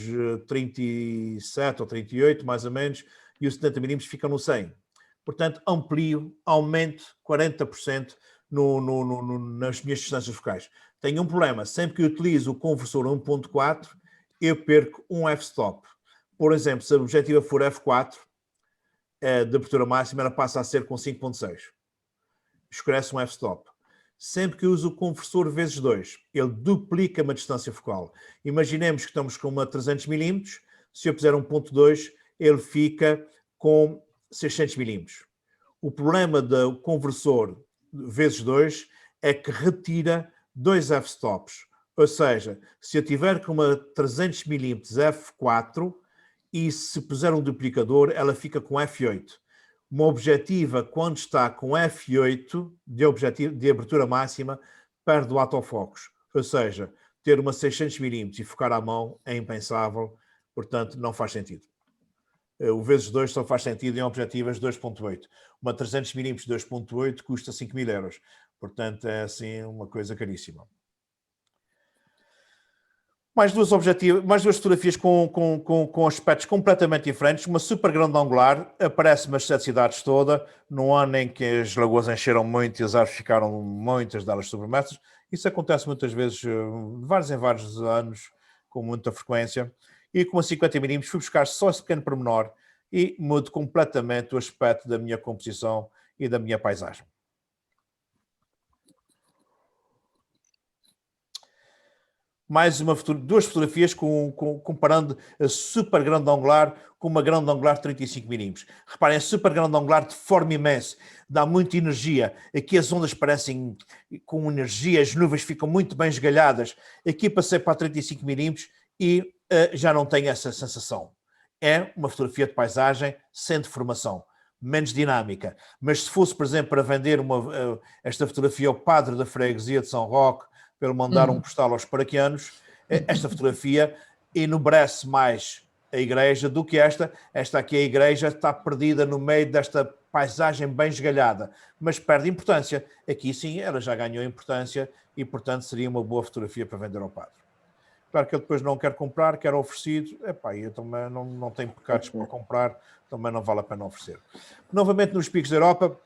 37 ou 38, mais ou menos, e o 70mm fica no 100%. portanto, amplio, aumento 40% nas minhas distâncias focais. Tenho um problema, sempre que utilizo o conversor 1.4, eu perco um f-stop. Por exemplo, se a objetiva for f4, de abertura máxima, ela passa a ser com 5.6. Escurece um f-stop. Sempre que eu uso o conversor vezes 2, ele duplica uma distância focal. Imaginemos que estamos com uma 300 mm, se eu puser 1.2, ele fica com 600 mm. O problema do conversor vezes 2 é que retira 2 f-stops. Ou seja, se eu tiver com uma 300 mm f4 e se puser um duplicador, ela fica com f8. Uma objetiva, quando está com f8 de abertura máxima, perde o autofocus. Ou seja, ter uma 600 mm e focar à mão é impensável, portanto, não faz sentido. O vezes 2 só faz sentido em objetivas 2.8. Uma 300 mm 2.8 custa 5.000 euros. Portanto, é assim uma coisa caríssima. Mais duas fotografias com aspectos completamente diferentes. Uma super grande angular, aparece nas 7 cidades toda, num ano em que as lagoas encheram muito e as árvores ficaram muitas delas submersas. Isso acontece muitas vezes, de vários em vários anos, com muita frequência. E com a 50 mm fui buscar só esse pequeno pormenor e mudo completamente o aspecto da minha composição e da minha paisagem. Mais duas fotografias comparando a super grande angular com uma grande angular de 35 mm. Reparem, a super grande angular de forma imensa, dá muita energia. Aqui as ondas parecem com energia, as nuvens ficam muito bem esgalhadas. Aqui passei para 35 mm e já não tenho essa sensação. É uma fotografia de paisagem sem deformação, menos dinâmica. Mas se fosse, por exemplo, para vender esta fotografia ao padre da freguesia de São Roque, para ele mandar um postal aos paraquianos, esta fotografia enobrece mais a igreja do que esta. Esta aqui, a igreja, está perdida no meio desta paisagem bem esgalhada, mas perde importância. Aqui sim, ela já ganhou importância e, portanto, seria uma boa fotografia para vender ao padre. Claro que ele depois não quer comprar, quer oferecido. Epá, eu também não tenho pecados para comprar, também não vale a pena oferecer. Novamente nos picos da Europa,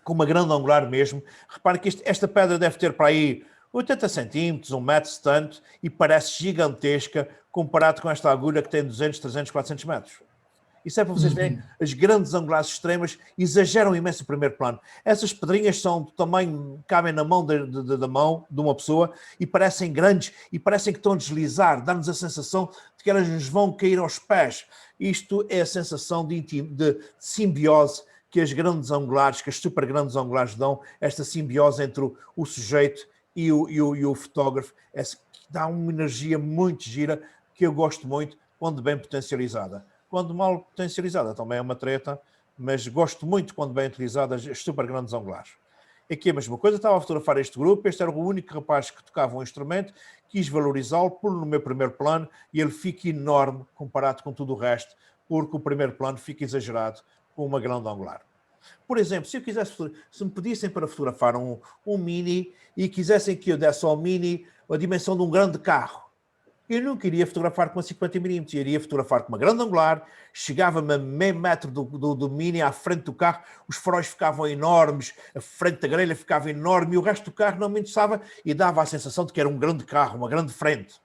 com uma grande angular mesmo. Repare que esta pedra deve ter para aí 80 centímetros, 1 metro, tanto, e parece gigantesca comparado com esta agulha que tem 200, 300, 400 metros. Isso é para vocês verem, as grandes angulares extremas exageram imenso o primeiro plano. Essas pedrinhas são do tamanho, cabem na mão da mão de uma pessoa e parecem grandes e parecem que estão a deslizar, dá-nos a sensação de que elas nos vão cair aos pés. Isto é a sensação de simbiose que as grandes angulares, que as super grandes angulares dão, esta simbiose entre o sujeito e o fotógrafo, dá uma energia muito gira que eu gosto muito quando bem potencializada. Quando mal potencializada também é uma treta, mas gosto muito quando bem utilizadas as super grandes angulares. Aqui é a mesma coisa, estava a fotografar este grupo, este era o único rapaz que tocava um instrumento, quis valorizá-lo, pô-lo no meu primeiro plano e ele fica enorme comparado com tudo o resto, porque o primeiro plano fica exagerado com uma grande angular. Por exemplo, se me pedissem para fotografar um Mini e quisessem que eu desse ao Mini a dimensão de um grande carro, eu nunca iria fotografar com uma 50 mm, eu iria fotografar com uma grande angular, chegava-me a meio metro do Mini à frente do carro, os faróis ficavam enormes, a frente da grelha ficava enorme e o resto do carro não me interessava e dava a sensação de que era um grande carro, uma grande frente.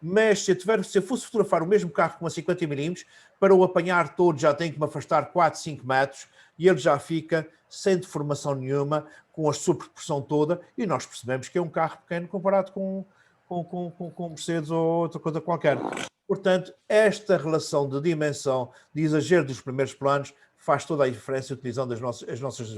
Mas se eu fosse fotografar o mesmo carro com uma 50 mm, para o apanhar todo já tenho que me afastar 4, 5 metros e ele já fica sem deformação nenhuma, com a sua proporção toda, e nós percebemos que é um carro pequeno comparado com Mercedes ou outra coisa qualquer. Portanto, esta relação de dimensão, de exagero dos primeiros planos, faz toda a diferença utilizando as nossas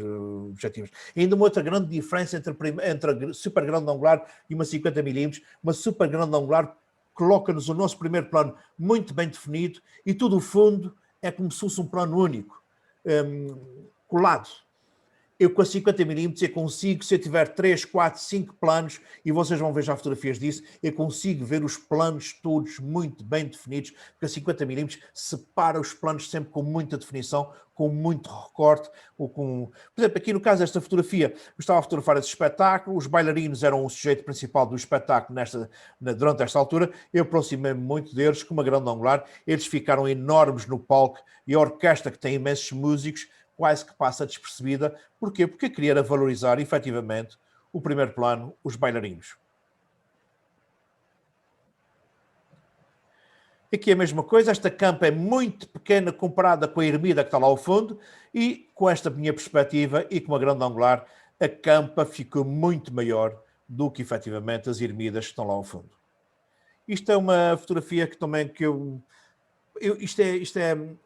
objetivas. E ainda uma outra grande diferença entre a super grande angular e uma 50 mm, uma super grande angular coloca-nos o nosso primeiro plano muito bem definido e todo o fundo é como se fosse um plano único, colado. Eu com a 50 mm eu consigo, se eu tiver 3, 4, 5 planos, e vocês vão ver já fotografias disso, eu consigo ver os planos todos muito bem definidos, porque a 50 mm separa os planos sempre com muita definição, com muito recorte. Por exemplo, aqui no caso desta fotografia, eu estava a fotografar esse espetáculo, os bailarinos eram o sujeito principal do espetáculo durante esta altura, eu aproximei-me muito deles com uma grande angular, eles ficaram enormes no palco, e a orquestra, que tem imensos músicos, quase que passa despercebida. Porquê? Porque queria valorizar, efetivamente, o primeiro plano, os bailarinos. Aqui é a mesma coisa, esta campa é muito pequena comparada com a ermida que está lá ao fundo, e com esta minha perspectiva e com uma grande angular, a campa ficou muito maior do que efetivamente as ermidas que estão lá ao fundo. Isto é uma fotografia que também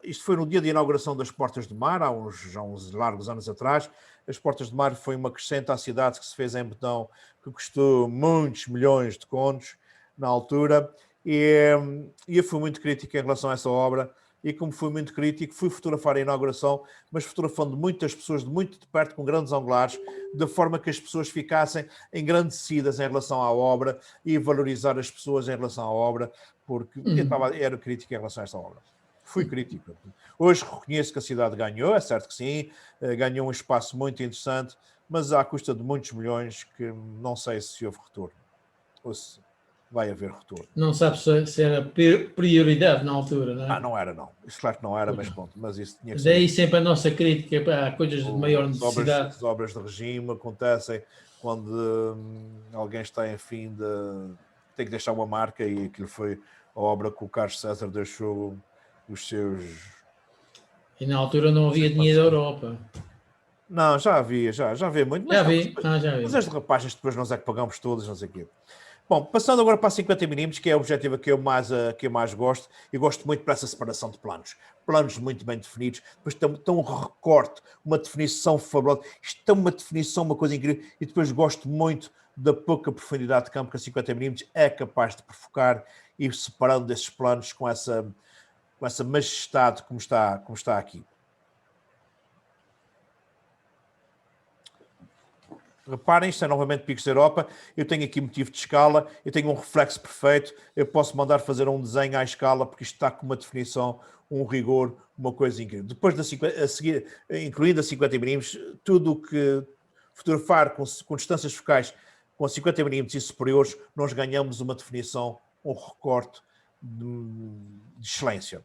isto foi no dia de inauguração das Portas do Mar, há uns largos anos atrás. As Portas do Mar foi uma crescente à cidade que se fez em betão, que custou muitos milhões de contos na altura, e eu fui muito crítico em relação a essa obra, e como fui muito crítico, fui fotografar a inauguração, mas fotografando muitas pessoas de muito de perto, com grandes angulares, de forma que as pessoas ficassem engrandecidas em relação à obra e valorizar as pessoas em relação à obra, porque era crítico em relação a esta obra. Fui crítico. Hoje reconheço que a cidade ganhou, é certo que sim, ganhou um espaço muito interessante, mas à custa de muitos milhões que não sei se houve retorno, ou se vai haver retorno. Não sabe se era prioridade na altura, não é? Não era, não. Isso claro que não era, mas pronto. Mas isso tinha que ser. Daí sempre a nossa crítica para coisas de maior necessidade. As obras de regime acontecem quando alguém está em fim de... tem que deixar uma marca, e aquilo foi a obra que o Carlos César deixou os seus... E na altura não havia dinheiro da Europa. Não, já havia muito. Já vi. Mas as derrapagens depois nós é que pagamos todas, não sei o quê. Bom, passando agora para 50mm, que é o objetivo que eu mais gosto, e gosto muito para essa separação de planos. Planos muito bem definidos, depois tem um recorte, uma definição fabulosa. Isto tem uma definição, uma coisa incrível, e depois gosto muito da pouca profundidade de campo que a 50mm é capaz de provocar, e separando desses planos com essa majestade como está aqui. Reparem, isto é novamente Picos da Europa. Eu tenho aqui motivo de escala, eu tenho um reflexo perfeito, eu posso mandar fazer um desenho à escala, porque isto está com uma definição, um rigor, uma coisa incrível. Depois, a seguir, incluindo a 50mm, tudo o que fotografar com distâncias focais com 50mm e superiores, nós ganhamos uma definição, um recorte de excelência.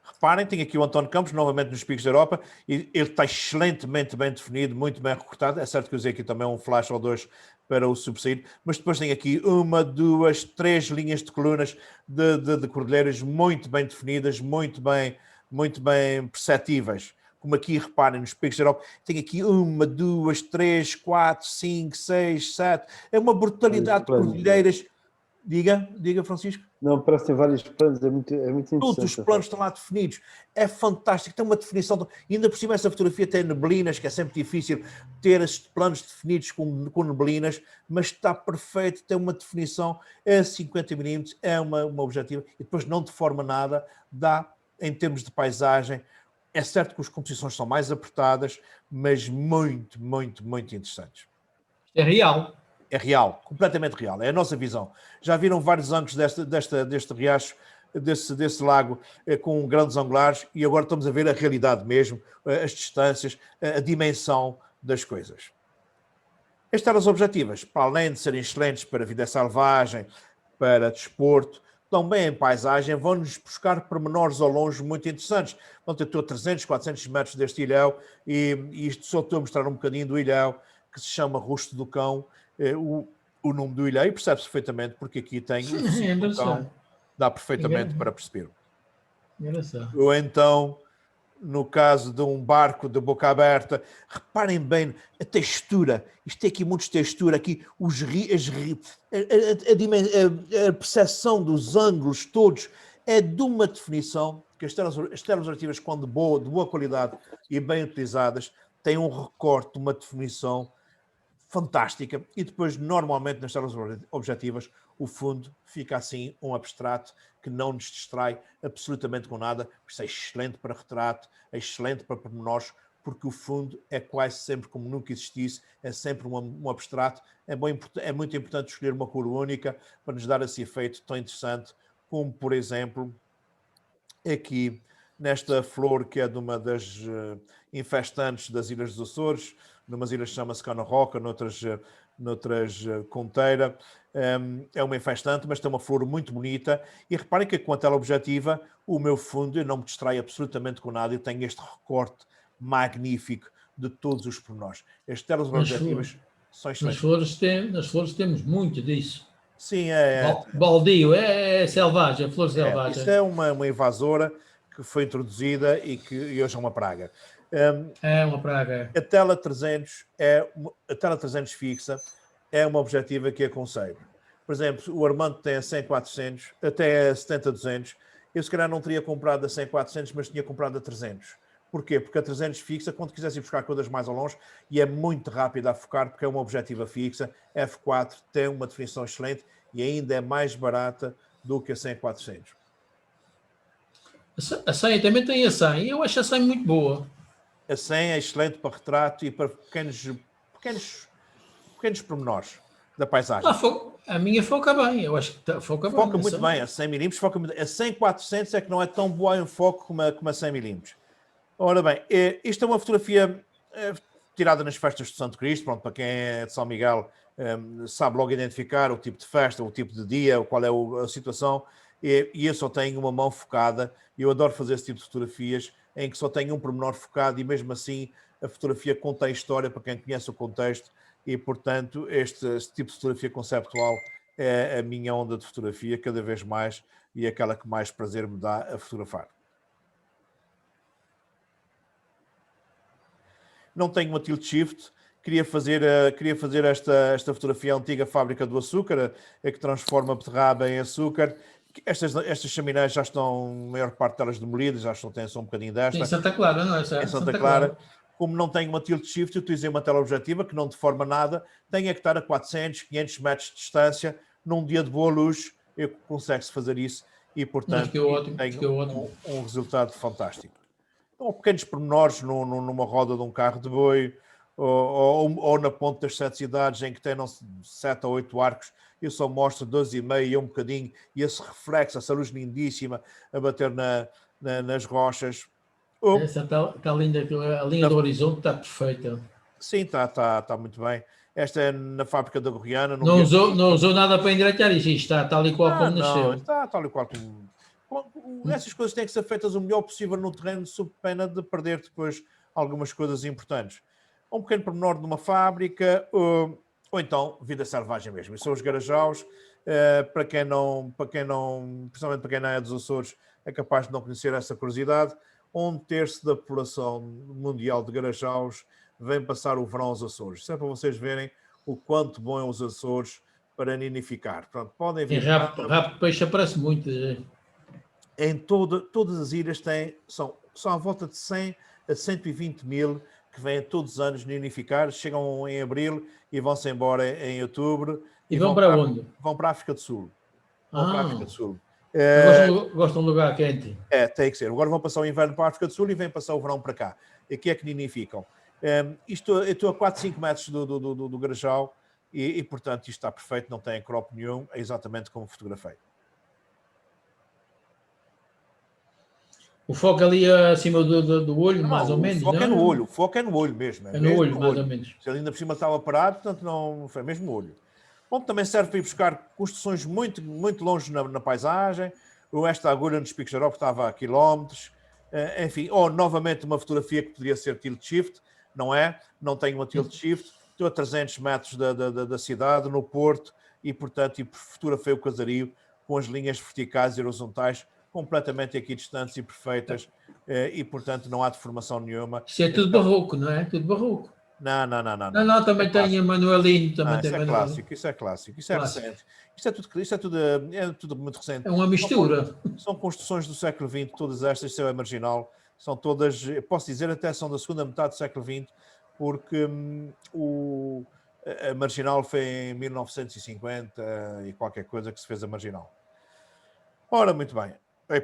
Reparem, tenho aqui o António Campos, novamente nos Picos da Europa, e ele está excelentemente bem definido, muito bem recortado. É certo que eu usei aqui também um flash ou dois para o sobressair, mas depois tem aqui 1, 2, 3 linhas de colunas de cordilheiras muito bem definidas, muito bem perceptíveis. Como aqui, reparem, nos Picos da Europa, tem aqui 1, 2, 3, 4, 5, 6, 7. É uma brutalidade de cordilheiras. Diga, Francisco. Não, parece ter vários planos, é muito interessante. Todos os planos estão lá definidos. É fantástico, tem uma definição. E ainda por cima essa fotografia tem neblinas, que é sempre difícil ter estes planos definidos com neblinas, mas está perfeito, tem uma definição, é 50mm, é uma objetiva, e depois não deforma nada, dá, em termos de paisagem, é certo que as composições são mais apertadas, mas muito interessantes. É real. É real, completamente real, é a nossa visão. Já viram vários ângulos deste riacho, desse lago, com grandes angulares, e agora estamos a ver a realidade mesmo, as distâncias, a dimensão das coisas. Estas áreas objetivas, para além de serem excelentes para vida selvagem, para desporto, também em paisagem, vão-nos buscar pormenores ao longe muito interessantes. Então, eu estou a 300, 400 metros deste ilhéu, e isto só estou a mostrar um bocadinho do ilhéu, que se chama Rosto do Cão. O nome do ilhéu, e percebe-se perfeitamente, porque aqui tem o cão, dá perfeitamente para perceber. Ou então, no caso de um barco de boca aberta, reparem bem a textura, isto tem aqui muita textura, aqui a percepção dos ângulos todos é de uma definição, que as telas objetivas, quando de boa qualidade e bem utilizadas, têm um recorte, uma definição fantástica, e depois normalmente nas telas objetivas o fundo fica assim um abstrato que não nos distrai absolutamente com nada. Isso é excelente para retrato, é excelente para pormenores, porque o fundo é quase sempre como nunca existisse, é sempre um abstrato. É muito importante escolher uma cor única para nos dar esse efeito tão interessante, como por exemplo aqui nesta flor, que é de uma das... infestantes das ilhas dos Açores, numas ilhas chama-se Cana Roca, noutras Conteira. É uma infestante, mas tem uma flor muito bonita. E reparem que com a tela objetiva, o meu fundo, eu não me distrai absolutamente com nada, eu tenho este recorte magnífico de todos os pormenores. As telas objetivas são excelentes. Nas flores temos muito disso. Sim, baldio, é selvagem, a flor selvagem. Isso é uma invasora que foi introduzida e que hoje é uma praga. É uma praga. A tela 300 fixa é uma objetiva que aconselho. Por exemplo, o Armando tem a 100-400, até a 70-200. Eu se calhar não teria comprado a 100-400, mas tinha comprado a 300. Porquê? Porque a 300 fixa, quando quisesse ir buscar coisas mais ao longe, e é muito rápida a focar, porque é uma objetiva fixa, f4 tem uma definição excelente e ainda é mais barata do que a 100-400. A 100 também tem a 100, eu acho a 100 muito boa. A 100 é excelente para retrato e para pequenos pormenores da paisagem. A minha foca bem, eu acho que foca bem. Foca muito bem, a 100mm foca muito. A 100-400 é que não é tão boa em foco como a 100mm. Ora bem, isto é uma fotografia tirada nas festas de Santo Cristo. Pronto, para quem é de São Miguel sabe logo identificar o tipo de festa, o tipo de dia, qual é a situação. E eu só tenho uma mão focada. Eu adoro fazer esse tipo de fotografias em que só tenho um pormenor focado e mesmo assim a fotografia conta a história para quem conhece o contexto e, portanto, este tipo de fotografia conceptual é a minha onda de fotografia cada vez mais e aquela que mais prazer me dá a fotografar. Não tenho uma tilt shift, queria fazer esta fotografia, a antiga fábrica do açúcar, que transforma a beterraba em açúcar. Estas chaminés já estão, a maior parte delas demolidas, já têm só um bocadinho desta. Em Santa Clara, não é? Em Santa Clara. Como não tenho uma tilt shift, eu utilizei uma tela objetiva que não deforma nada, tenho que estar a 400, 500 metros de distância, num dia de boa luz, consegue-se fazer isso e, portanto, tenho um resultado fantástico. Ou pequenos pormenores numa roda de um carro de boi, ou na ponte das 7 cidades, em que tem 7 ou 8 arcos, eu só mostro 12,5 e um bocadinho, e esse reflexo, essa luz lindíssima a bater nas rochas. Essa está linda, a linha do horizonte está perfeita. Sim, está muito bem. Esta é na fábrica da Gorriana. Não usou nada para endireitar isto, está tal e qual como nasceu. Está tal e qual como... Essas coisas têm que ser feitas o melhor possível no terreno, sob pena de perder depois algumas coisas importantes. Um pequeno pormenor de uma fábrica, ou então vida selvagem mesmo. E são os garajaus, para quem não, principalmente para quem não é dos Açores, é capaz de não conhecer essa curiosidade. 1/3 da população mundial de garajaus vem passar o verão aos Açores. Isso é para vocês verem o quanto bom é os Açores para ninificar. Portanto, podem ver. Rabo de peixe aparece muito. Em todas as ilhas são à volta de 100 a 120 mil que vêm todos os anos ninificar, chegam em abril e vão-se embora em outubro. E vão para onde? Vão para a África do Sul. Vão para a África do Sul. Gostam de um lugar quente. Tem que ser. Agora vão passar o inverno para a África do Sul e vêm passar o verão para cá. Aqui é que ninificam. Eu estou a 4, 5 metros do garajal e, portanto, isto está perfeito, não tem crop nenhum, é exatamente como fotografei. O foco ali acima do olho, mais ou menos, não? O foco é no olho mesmo. É no olho, mais ou menos. Se ele ainda por cima estava parado, portanto, não foi mesmo no olho. Bom, também serve para ir buscar construções muito, muito longe na paisagem. Esta agulha nos Picos de Europa estava a quilómetros. Enfim, novamente uma fotografia que poderia ser tilt shift, não é? Não tenho uma tilt shift. Estou a 300 metros da cidade, no Porto, e, portanto, fotografei o casario com as linhas verticais e horizontais completamente aqui distantes e perfeitas, e, portanto, não há deformação nenhuma. Isso é tudo barroco, não é? Tudo barroco. Não, também tem a Manuelino. Isso é clássico. Isso é recente. Isto é tudo muito recente. É uma mistura. São construções do século XX, todas estas, isso é marginal. São todas, posso dizer, até são da segunda metade do século XX, porque a marginal foi em 1950 e qualquer coisa que se fez a marginal. Ora, muito bem.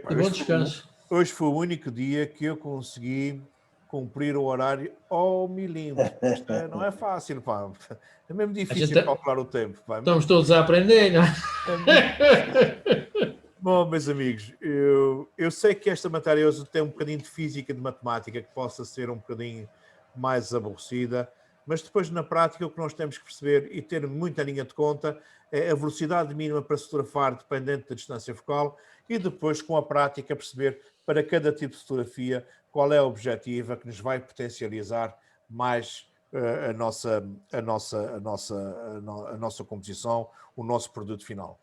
Bom descanso. Hoje foi o único dia que eu consegui cumprir o horário ao milímetro. Isto não é fácil, pá. É mesmo difícil calcular o tempo. Pá. Estamos todos a aprender, não é? Bom, meus amigos, eu sei que esta matéria hoje tem um bocadinho de física e de matemática que possa ser um bocadinho mais aborrecida, mas depois na prática o que nós temos que perceber e ter muita linha de conta é a velocidade mínima para se fotografar dependente da distância focal e depois com a prática perceber para cada tipo de fotografia qual é a objetiva que nos vai potencializar mais a nossa composição, o nosso produto final.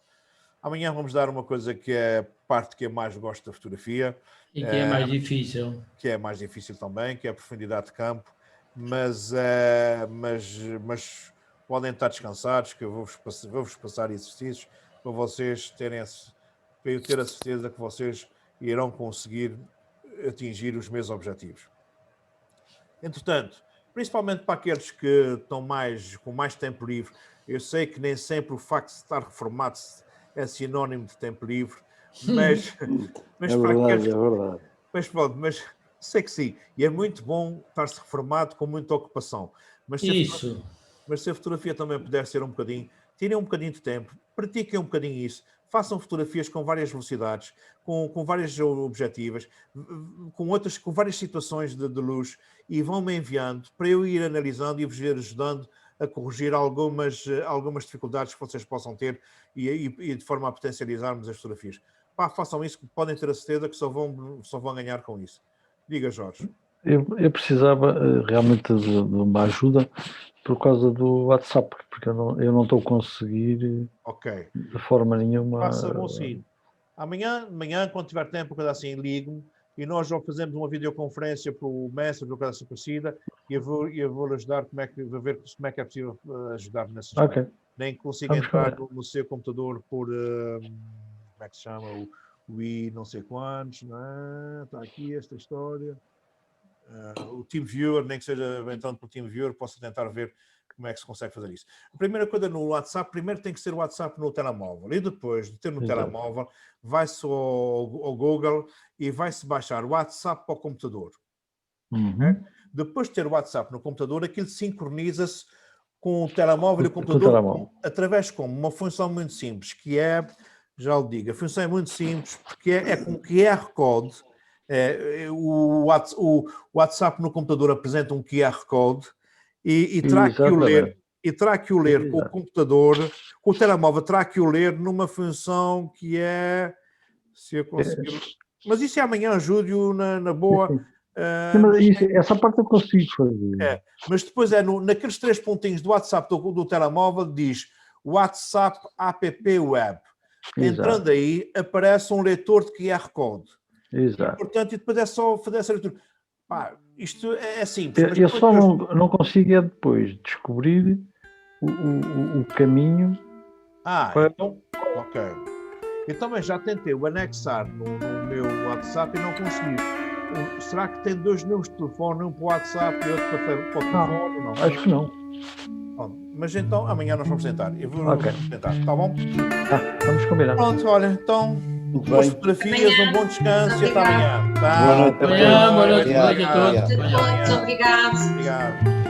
Amanhã vamos dar uma coisa que é a parte que eu mais gosto da fotografia. E que é mais difícil. Que é mais difícil também, que é a profundidade de campo. Mas podem estar descansados, que eu vou-vos passar exercícios para vocês para eu ter a certeza que vocês irão conseguir atingir os meus objetivos. Entretanto, principalmente para aqueles que estão com mais tempo livre, eu sei que nem sempre o facto de estar reformado é sinónimo de tempo livre, mas É para verdade, aqueles, é verdade. mas pronto, mas sei que sim, e é muito bom estar-se reformado com muita ocupação. Mas se a fotografia também puder ser um bocadinho, tirem um bocadinho de tempo, pratiquem um bocadinho isso, façam fotografias com várias velocidades, com várias objetivas, com várias situações de luz e vão-me enviando para eu ir analisando e vos ir ajudando a corrigir algumas dificuldades que vocês possam ter e de forma a potencializarmos as fotografias. Pá, façam isso, podem ter a certeza que só vão ganhar com isso. Diga, Jorge. Eu precisava realmente de uma ajuda por causa do WhatsApp, porque eu não estou a conseguir de forma nenhuma. Faça-me o seguinte. Amanhã, quando tiver tempo, coisa assim, ligue-me e nós já fazemos uma videoconferência para o Messenger, ou coisa assim parecida, e eu vou-lhe ajudar a ver como é que é possível ajudar nessa história. Nem consigo entrar no seu computador por, como é que se chama, o I não sei quantos, não é? Está aqui esta história. O TeamViewer, nem que seja entrando para o TeamViewer, posso tentar ver como é que se consegue fazer isso. A primeira coisa no WhatsApp, primeiro tem que ser o WhatsApp no telemóvel e depois de ter no telemóvel, vai-se ao Google e vai-se baixar o WhatsApp para o computador. Okay? Depois de ter o WhatsApp no computador, aquilo sincroniza-se com o telemóvel e o computador através de uma função muito simples, que é, já lhe digo, a função é muito simples, porque é com QR Code. O WhatsApp no computador apresenta um QR Code e terá que o ler com o computador, com o telemóvel, terá que o ler numa função que é, se eu conseguir, mas isso é amanhã, ajude-o na boa. Essa parte eu consigo fazer. Mas depois naqueles 3 pontinhos do WhatsApp do telemóvel diz WhatsApp App Web. Entrando aí, aparece um leitor de QR Code. Exato. E, portanto, e depois é só fazer essa leitura. Pá, isto é simples. Eu só não consigo depois descobrir o caminho. Então, ok. Eu também já tentei o anexar no meu WhatsApp e não consegui. Será que tem 2 números de telefone, um para o WhatsApp e outro para o telefone? Não, acho que não. Bom, mas então amanhã nós vamos tentar. Eu vou tentar, está bom? Vamos combinar. Pronto, olha, então boas fotografias, um bom descanso e até amanhã. Boa noite. Boa noite a todos. Obrigado. Obrigado.